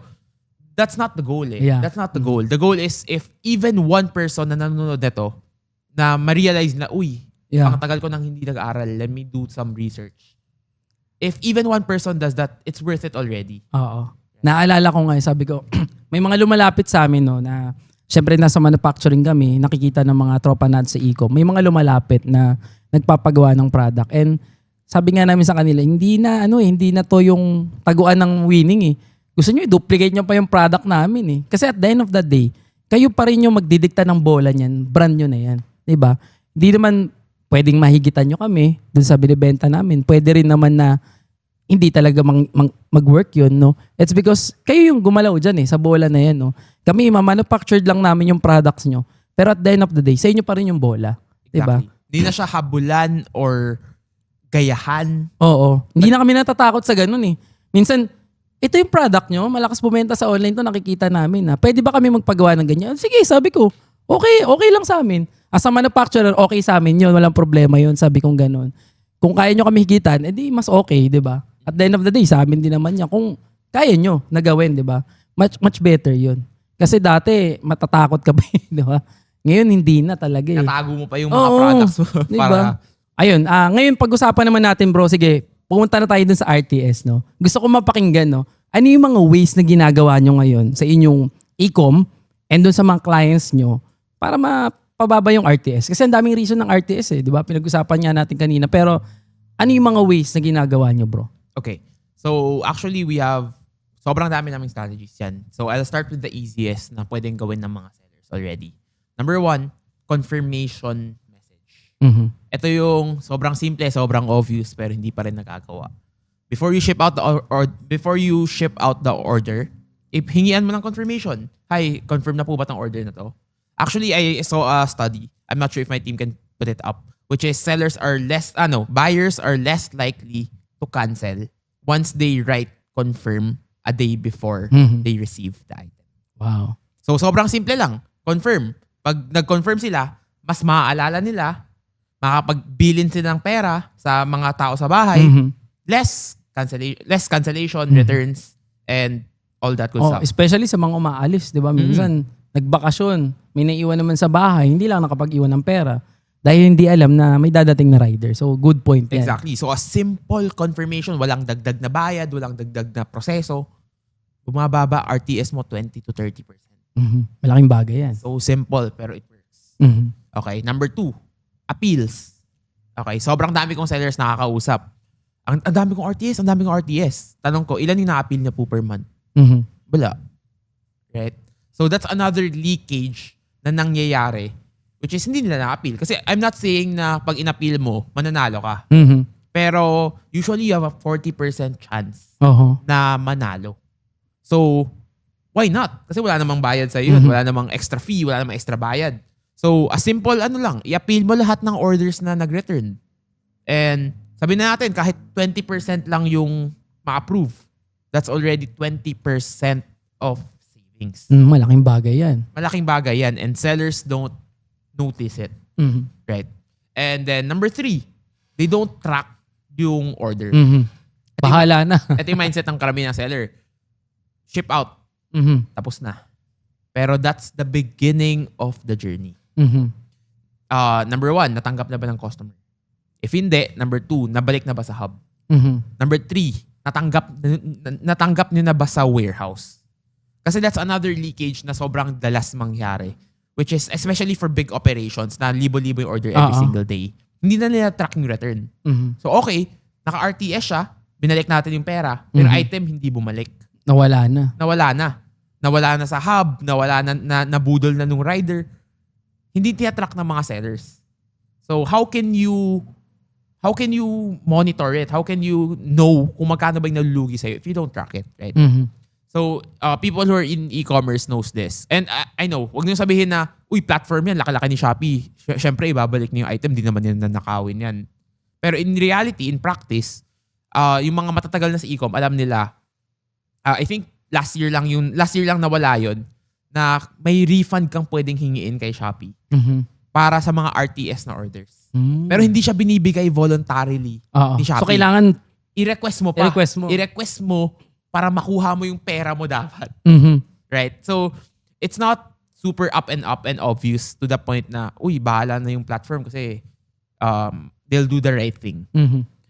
that's not the goal Yeah. That's not the goal. The goal is if even one person na nanonood nito na ma-realize na, uy, Yeah. ang tagal ko nang hindi nag-aaral, let me do some research. If even one person does that, it's worth it already. Oo. Naalala ko nga, sabi ko, may mga lumalapit sa amin na syempre nasa manufacturing kami, nakikita ng mga tropa natin sa e-com. May mga lumalapit na nagpapagawa ng product. And sabi nga namin sa kanila, hindi na to yung taguan ng winning Gusto nyo i-duplicate nyo pa yung product namin Kasi at the end of the day, kayo pa rin yung magdidikta ng bola niyan, brand nyo na yan. Diba? Hindi naman pwedeng mahigitan nyo kami dun sa binibenta namin. Pwede rin naman na hindi talaga mag-work yun, no? It's because kayo yung gumalaw dyan sa bola na yan, no? Kami, manufactured lang namin yung products nyo. Pero at the end of the day, sa inyo pa rin yung bola. Diba? Exactly. Hindi na siya habulan or gayahan. Oo. Hindi na kami natatakot sa ganun Minsan, ito yung product nyo, malakas bumenta sa online to, nakikita namin pwede ba kami magpagawa ng ganyan? Sige, sabi ko, okay lang sa amin. As a manufacturer, okay sa amin yun, walang problema yun, sabi kong ganun. Kung kaya nyo kami higitan, edi mas okay, di ba? At the end of the day, sa amin din naman yan. Kung kaya nyo na gawin, di ba? Much better yun. Kasi dati, matatakot ka pa di ba? Ngayon, hindi na talaga Natago mo pa yung mga Oo, products mo. diba? Ayun, ngayon pag-usapan naman natin bro, sige, pumunta na tayo dun sa RTS, no? Gusto ko mapakinggan, no? Ano yung mga ways na ginagawa nyo ngayon sa inyong e-com and dun sa mga clients nyo para mapababa yung RTS? Kasi ang daming reason ng RTS di ba? Pinag-usapan niya natin kanina. Pero ano yung mga ways na ginagawa nyo bro? Okay. So actually we have sobrang dami naming strategies yan. So I'll start with the easiest na pwedeng gawin ng mga sellers already. Number 1, confirmation message. Mhm. Ito yung sobrang simple, sobrang obvious pero hindi pa rin nagagawa. Before you ship out the order, hingian mo ng confirmation. Hi, confirm na po ba tong order na to? Actually, I saw a study. I'm not sure if my team can put it up, which is buyers are less likely to cancel once they write confirm a day before they receive the item. Wow. So sobrang simple lang. Confirm. Pag nag-confirm sila, mas maaalala nila, makapagbilin sila ng pera sa mga tao sa bahay, Mhm. less cancellation, returns, and all that good stuff. Especially sa mga umaalis, di ba? Minsan, nagbakasyon, may naiwan naman sa bahay, hindi lang nakapag-iwan ng pera dahil hindi alam na may dadating na rider. So, good point yan. Exactly. So a simple confirmation, walang dagdag na bayad, walang dagdag na proseso, bumababa RTS mo 20 to 30%. Malaking bagay yan. So simple pero it works. Okay, number 2, appeals. Okay, sobrang dami kong sellers nakakausap. Ang dami kong RTS. Tanong ko, ilan yung na-appeal niya po per month? Wala. Right? So that's another leakage na nangyayari, which is hindi nila na-appeal. Kasi I'm not saying na pag in-appeal mo, mananalo ka. Pero usually you have a 40% chance na manalo. So, why not? Kasi wala namang bayad sa yun. Wala namang extra fee, wala namang extra bayad. So, a simple i-appeal mo lahat ng orders na nag-return. And sabi na natin, kahit 20% lang yung ma-approve, that's already 20% of savings. Malaking bagay yan. Malaking bagay yan. And sellers don't notice it. Right? And then number 3, they don't track yung order. Bahala na. Ito yung mindset ng karamihan ng seller. Ship out. Tapos na. Pero that's the beginning of the journey. Number 1, natanggap na ba ng customer? If hindi, number 2, nabalik na ba sa hub? Number 3, natanggap nyo na ba sa warehouse? Kasi that's another leakage na sobrang dalas mangyari. Which is, especially for big operations na libo-libo yung order every single day. Hindi na nila track yung return. So okay, naka-RTS siya, binalik natin yung pera, pero item hindi bumalik. Nawala na. Nawala na sa hub, nawala na, nabudol na nung rider. Hindi tiyatrack ng mga sellers. So how can you monitor it? How can you know kung magkano ba yung nalulugi sa'yo if you don't track it, right? So people who are in e-commerce knows this. And I know, wag niyo sabihin na, uy, platform yan, laki-laki ni Shopee. Siyempre, ibabalik niyo yung item, di naman yan nanakawin yan. Pero in reality, in practice, yung mga matatagal na sa e-com, alam nila, I think last year lang nawala yun, na may refund kang pwedeng hingiin kay Shopee para sa mga RTS na orders. Pero hindi siya binibigay voluntarily ni Shopee. So kailangan i-request mo pa. I-request mo para makuha mo yung pera mo dapat. Right? So it's not super up and obvious to the point na, uy, bahala na yung platform kasi they'll do the right thing.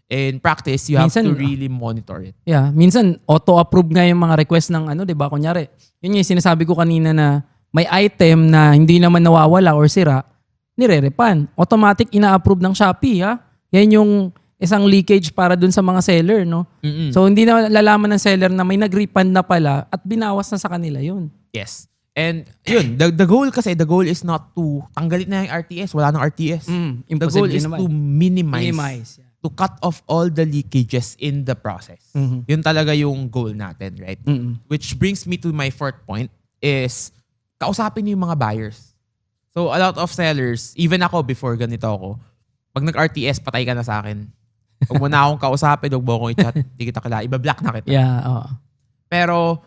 In practice, you have to really monitor it. Yeah, minsan auto-approve nga yung mga request ng 'di ba? Kunyari, yun yung sinasabi ko kanina na may item na hindi naman nawawala or sira, nire-refund. Automatic ina-approve ng Shopee, ha? Yan yung isang leakage para dun sa mga seller, no? So hindi na lalaman ng seller na may nag-refund na pala at binawas na sa kanila yun. Yes. And yun, the goal is not to tanggalin na yung RTS, wala nang RTS. The goal is to minimize. To cut off all the leakages in the process. Yun talaga yung goal natin, right? Which brings me to my fourth point is kausapin niyo yung mga buyers. So a lot of sellers, even ako before ganito ako, pag nag-RTS, patay ka na sa akin. Huwag mo na akong kausapin, huwag mo akong i-chat, hindi kita kilala, iba-block na kita. Yeah, Pero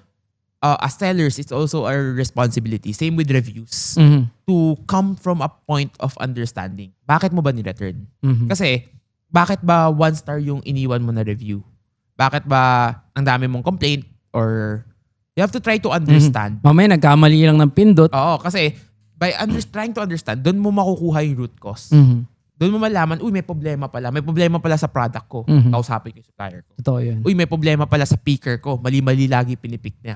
as sellers, it's also our responsibility, same with reviews, to come from a point of understanding. Bakit mo ba ni-return? Kasi bakit ba 1 star yung iniwan mo na review? Bakit ba ang dami mong complaint? Or you have to try to understand. Mamaya nagkamali lang ng pindot. Oo, kasi by trying to understand, doon mo makukuha yung root cause. Doon mo malaman, uy, may problema pala. May problema pala sa product ko. Kausapin ko yung supplier ko. Totoo yun. Uy, may problema pala sa picker ko. Mali-mali lagi pinipik niya.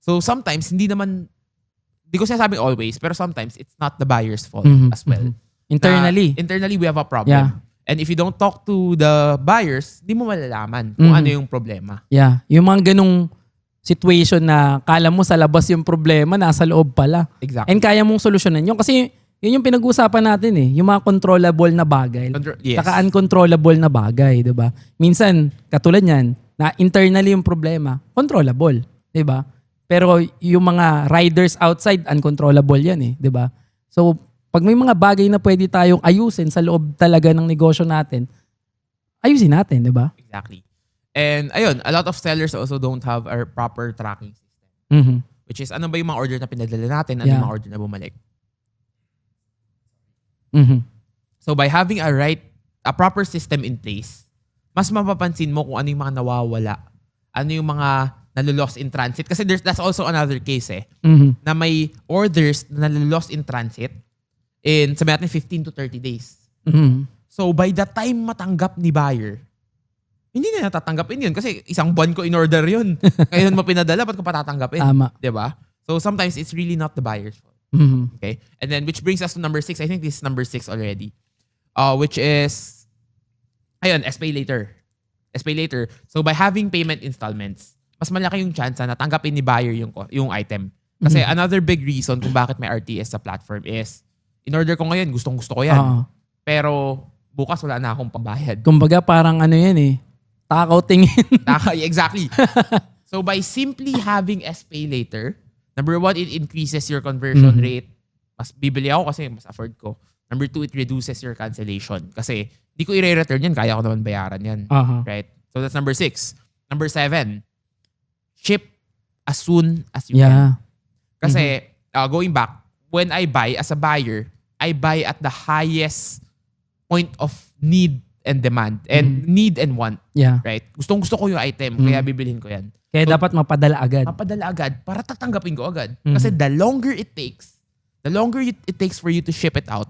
So sometimes, hindi ko sinasabing always, pero sometimes it's not the buyer's fault as well. Internally, we have a problem. Yeah. And if you don't talk to the buyers, di mo malalaman kung ano yung problema. Yeah. Yung mga ganong situation na kala mo sa labas yung problema, nasa loob pala. Exactly. And kaya mong solusyonan yun. Kasi yun yung pinag-uusapan natin eh. Yung mga controllable na bagay. Yes. Saka uncontrollable na bagay. Diba? Minsan, katulad yan, na internally yung problema, controllable. Diba? Pero yung mga riders outside, uncontrollable yan eh. Diba? So, pag may mga bagay na pwede tayong ayusin sa loob talaga ng negosyo natin, ayusin natin, di ba? Exactly. And ayun, a lot of sellers also don't have a proper tracking system. Which is, ano ba yung mga order na pinadala natin? Ano yung mga order na bumalik? So by having a proper system in place, mas mapapansin mo kung ano yung mga nawawala. Ano yung mga nalo-lost in transit. Kasi that's also another case Mhm. na may orders na nalo-lost in transit in, sabi natin, 15 to 30 days. Mhm. So by the time matanggap ni buyer, hindi na natatanggapin yun kasi isang buwan ko in-order yun. Ngayon mo pinadala, ba't ko patatanggapin? Tama. Diba? So sometimes it's really not the buyer's fault. Mhm. Okay? And then which brings us to number 6. I think this is number 6 already. Which is, ayun, SPay later. SPay later. So by having payment installments, mas malaki yung chance na tanggapin ni buyer yung item. Kasi another big reason kung bakit may RTS sa platform is, in-order ko ngayon, gustong-gusto ko yan. Oo. Pero bukas wala na akong pambayad. Kumbaga parang ano yan takaw tingin. Exactly. So by simply having SPay later, number 1, it increases your conversion rate. Mas bibili ako kasi mas afford ko. Number 2, it reduces your cancellation. Kasi di ko i-return yan, kaya ko naman bayaran yan. Right? So that's number 6. Number 7, ship as soon as you can. Yeah. Kasi going back, when I buy as a buyer, I buy at the highest point of need and demand. And need and want. Yeah. Right? Gustong-gusto ko yung item, kaya bibilhin ko yan. Kaya dapat mapadala agad. Mapadala agad para tatanggapin ko agad. Kasi the longer it takes for you to ship it out,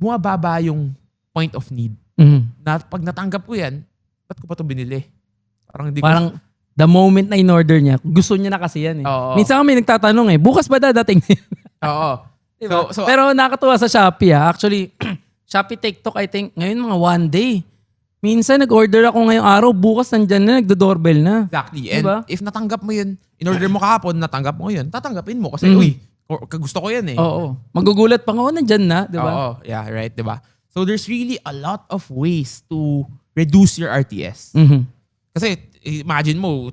bumababa yung point of need. Mhm. Na pag natanggap ko yan, ba't ko pa ito binili? Parang hindi Parang the moment na in-order niya, gusto niya na kasi yan Oo. Minsan kami nagtatanong bukas ba dadating? Oo. Diba? So, Pero nakakatuwa sa Shopee Actually, Shopee TikTok I think ngayon mga one day. Minsan nag-order ako ngayong araw, bukas nandyan na, nagdo-doorbell na. exactly. And Diba? if natanggap mo yun, in-order mo kahapon, natanggap mo yun, tatanggapin mo. Kasi, uy, gusto ko yan Oo. Magugulat pa nga, nandyan na, di ba? Oo. Yeah, right. Diba? So there's really a lot of ways to reduce your RTS. Mhm. Kasi imagine mo,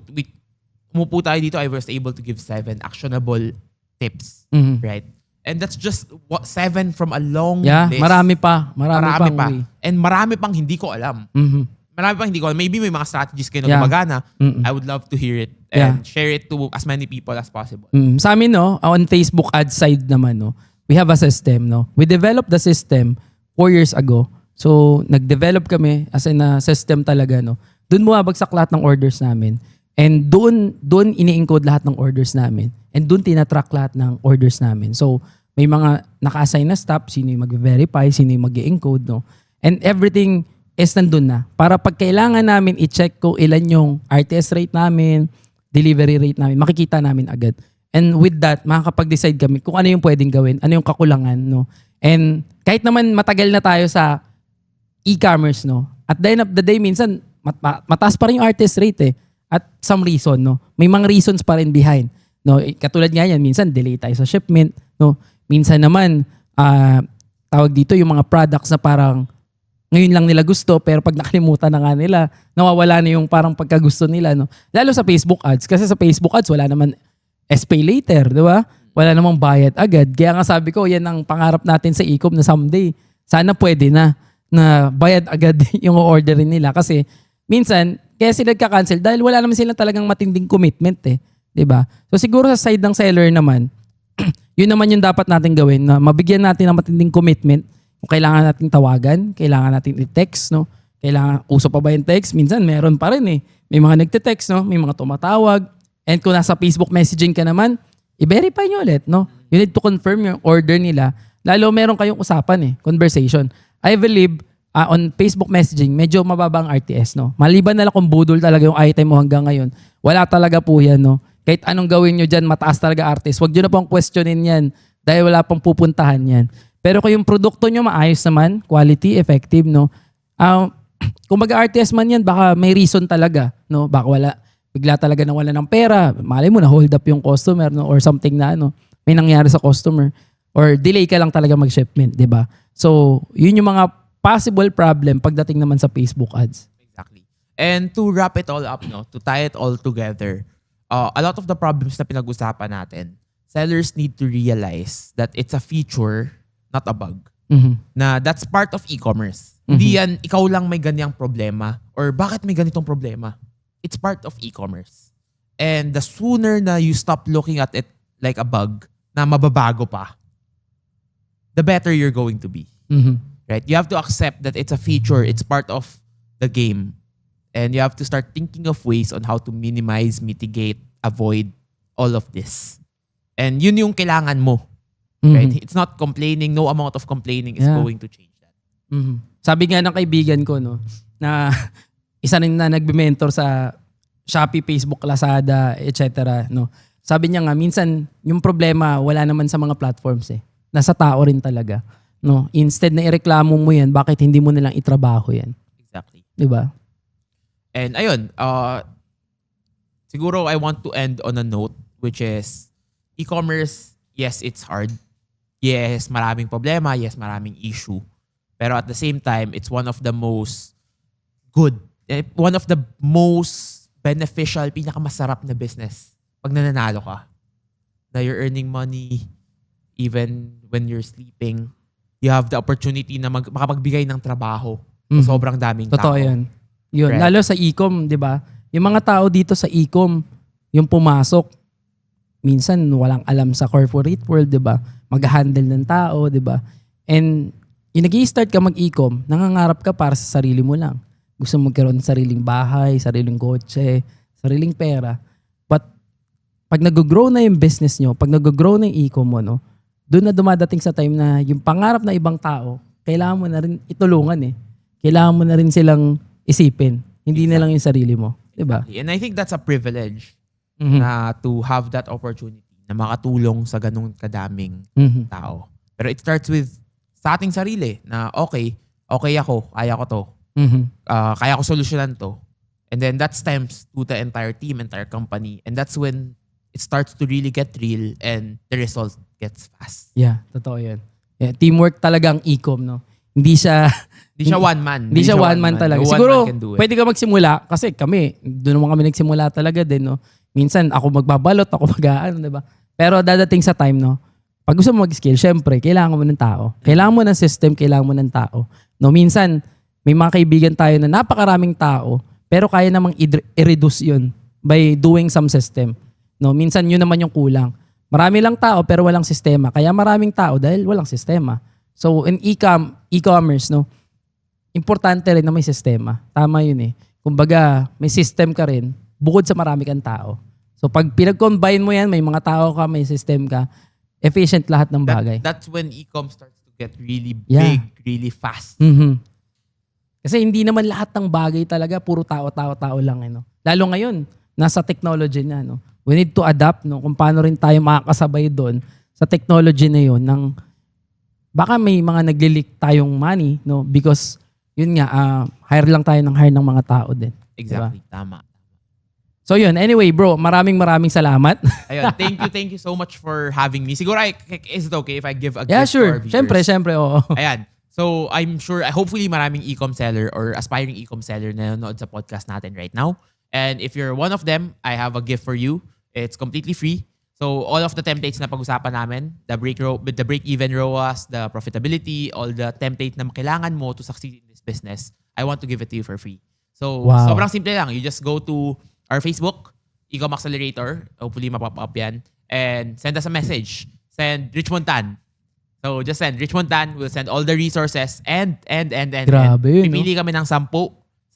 umupo tayo dito, I was able to give 7 actionable tips. Mhm. Right? And that's just 7 from a long Yeah, list. marami pa. Marami pang way. And marami pang hindi ko alam. Mhm. Marami pang hindi ko alam. Maybe may mga strategies kayo na Yeah. gumagana. Mm-mm. I would love to hear it Yeah. and share it to as many people as possible. Sa amin, on Facebook ads side naman, we have a system, We developed the system 4 years ago. So, nag-develop kami as in a system talaga, Doon bumabagsak lahat ng orders namin. And doon ini-encode lahat ng orders namin. And doon tinatrack lahat ng orders namin. So, may mga naka-assign na staff, sino yung mag-verify, sino yung mag-encode, And everything is nandun na. Para pag kailangan namin i-check kung ilan yung RTS rate namin, delivery rate namin, makikita namin agad. And with that, makakapag-decide kami kung ano yung pwedeng gawin, ano yung kakulangan, And kahit naman matagal na tayo sa e-commerce, At the end of the day, minsan, mataas pa rin yung RTS rate, At some reason, May mga reasons pa rin behind. Katulad nga yan, minsan delay tayo sa shipment, Minsan naman, tawag dito yung mga products na parang ngayon lang nila gusto pero pag nakalimutan na nga nila, nawawala na yung parang pagkagusto nila. Lalo sa Facebook ads. Kasi sa Facebook ads, wala naman SPay later, di ba? Wala namang bayad agad. Kaya nga sabi ko, yan ang pangarap natin sa e-com na someday. Sana pwede na bayad agad yung orderin nila. Kasi minsan, kaya sila nagka-cancel dahil wala naman sila talagang matinding commitment di ba? So siguro sa side ng seller naman, yun naman yung dapat natin gawin na mabigyan natin ng matinding commitment kung kailangan natin tawagan, kailangan natin i-text, Kailangan, uso pa ba yung text? Minsan meron pa rin May mga nagte-text, May mga tumatawag. And kung nasa Facebook messaging ka naman, i-verify nyo ulit, You need to confirm yung order nila. Lalo meron kayong usapan conversation. I believe on Facebook messaging, medyo mababa ang RTS, Maliban na lang kung budol talaga yung item mo hanggang ngayon, wala talaga po yan, Kahit anong gawin nyo dyan, mataas talaga RTS. Huwag nyo na pong questionin yan dahil wala pang pupuntahan yan. Pero kung yung produkto nyo maayos naman, quality, effective, kung mag-RTS man yan, baka may reason talaga, Baka bigla talaga wala ng pera. Malay mo na hold up yung customer, or something na, may nangyari sa customer. Or delay ka lang talaga mag-shipment, di ba? So, yun yung mga possible problem pagdating naman sa Facebook ads. Exactly. And to wrap it all up, to tie it all together, a lot of the problems na pinag-usapan natin, sellers need to realize that it's a feature, not a bug. Mhm. Na that's part of e-commerce. Hindi yan, ikaw lang may ganyang problema or bakit may ganitong problema. It's part of e-commerce. And the sooner na you stop looking at it like a bug na mababago pa, the better you're going to be. Mhm. Right? You have to accept that it's a feature. It's part of the game. And you have to start thinking of ways on how to minimize, mitigate, avoid all of this. And yun yung kailangan mo. Right? It's not complaining. No amount of complaining is going to change that. Sabi nga ng kaibigan ko, no, na isa rin na nagbe-mentor sa Shopee, Facebook, Lazada, etc. No. Sabi niya nga, minsan yung problema wala naman sa mga platforms eh. Nasa tao rin talaga. No. Instead na ireklamo mo yan, bakit hindi mo nilang itrabaho yan? Exactly. Diba? And ayun, siguro I want to end on a note which is e-commerce, yes, it's hard. Yes, maraming problema. Yes, maraming issue. Pero at the same time, it's one of the most good, one of the most beneficial, pinakamasarap na business pag nananalo ka. Na you're earning money even when you're sleeping. You have the opportunity na makapagbigay ng trabaho sa sobrang daming tao. Totoo yan. Yun. Correct. Lalo sa e-com, di ba? Yung mga tao dito sa e-com, yung pumasok, minsan walang alam sa corporate world, di ba? Mag-handle ng tao, di ba? And yung nag-i-start ka mag-e-com, nangangarap ka para sa sarili mo lang. Gusto mo magkaroon ng sariling bahay, sariling kotse, sariling pera. But pag nag-grow na yung business nyo, pag nag-grow na yung e-com mo, no, doon na dumadating sa time na yung pangarap na ibang tao, kailangan mo na rin itulungan eh. Kailangan mo na rin silang isipin. Hindi na lang yung sarili mo. Diba? And I think that's a privilege na to have that opportunity na makatulong sa ganung kadaming tao. Pero it starts with sa ating sarili na okay ako, kaya ko to. Kaya ko solusyonan to. And then that's times to the entire team, entire company. And that's when it starts to really get real and the result gets fast. Yeah, totoo yan. Yeah, teamwork talaga ang e-com, no? Hindi siya one man. Hindi siya one man talaga. No Siguro, one man can do it. pwede ka magsimula kasi doon naman kami nagsimula talaga din, no? Minsan ako magbabalot, ako mag-aano, di ba? Pero dadating sa time, no? Pag gusto mo mag-scale, syempre, kailangan mo ng tao. Kailangan mo ng system, kailangan mo ng tao. No, minsan, may mga kaibigan tayo na napakaraming tao, pero kaya namang i-reduce yun by doing some system. No, minsan yun naman yung kulang. Marami lang tao pero walang sistema. Kaya maraming tao dahil walang sistema. So in e-commerce, no, importante rin na may sistema. Tama yun eh. Kumbaga, may system ka rin bukod sa marami kang tao. So pag pinag-combine mo yan, may mga tao ka, may system ka, efficient lahat ng bagay. That's when e-com starts to get really big, really fast. Kasi hindi naman lahat ng bagay talaga puro tao lang. No? Lalo ngayon, nasa technology na. No? We need to adapt no? Kung paano rin tayo makakasabay doon sa technology na yun. Baka may mga nagli-leak tayong money no? Because yun nga, hire ng mga tao din. Exactly, diba? tama. So yun, anyway bro, maraming salamat. Ayun, thank you so much for having me. Siguro, is it okay if I give a yeah, gift to our sure. viewers? Siyempre, oo. Ayan. So, I'm sure, hopefully maraming e-com seller or aspiring e-com seller na nanonood sa podcast natin right now. And if you're one of them, I have a gift for you. It's completely free. So, all of the templates na pag-usapan namin, the break-even ROAS, the profitability, all the template na kailangan mo to succeed in this business, I want to give it to you for free. So, sobrang simple lang. You just go to our Facebook, Ecom Accelerator. Hopefully, mapop up yan. And send us a message. Send Richmond Tan. So, just send Richmond Tan. We'll send all the resources and. Grabe, Pipili kami ng 10,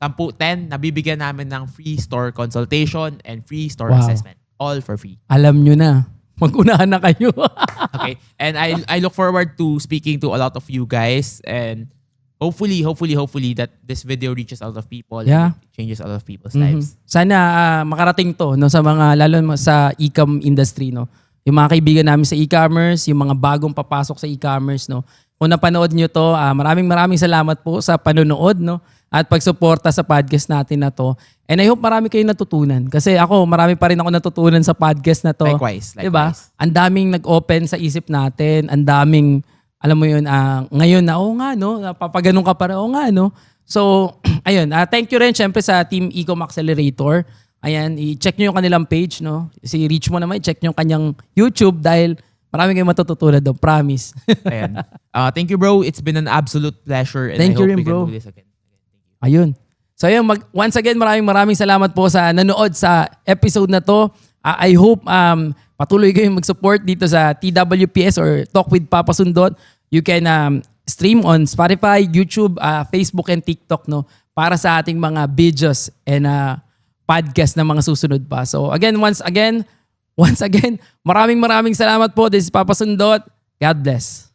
10, nabibigyan namin ng free store consultation and free store assessment. All for free. Alam nyo na. Mag-unahan na kayo. Okay. And I look forward to speaking to a lot of you guys. And hopefully that this video reaches a lot of people. Yeah. And it changes a lot of people's lives. Sana makarating to no sa mga lalo sa e-com industry no. Yung mga kaibigan namin sa e-commerce, yung mga bagong papasok sa e-commerce no. Kung napanood nyo to, maraming salamat po sa panonood no at pagsuporta sa podcast natin na to. And I hope marami kayong natutunan kasi ako marami pa rin ako natutunan sa podcast na to. Likewise. 'Di ba? Ang daming nag-open sa isip natin, ang daming alam mo yun, ngayon na, no, napapaganon ka para, no. So, ayun, thank you rin syempre sa Team Ecom Accelerator. Ayan, i-check nyo yung kanilang page, no. Si Rich mo naman, i-check nyo yung kanyang YouTube dahil marami kayong matututunan doon, promise. Ayan. Thank you, bro. It's been an absolute pleasure. And Thank I you hope rin, we bro. can do this again. Ayun. So, ayun, once again, maraming salamat po sa nanood sa episode na to. I hope patuloy kayong mag-support dito sa TWPS or Talk with Papa Sundot. You can stream on Spotify, YouTube, Facebook, and TikTok, no? para sa ating mga videos and podcast na mga susunod pa. So again, once again, maraming salamat po. This is Papa Sundot. God bless.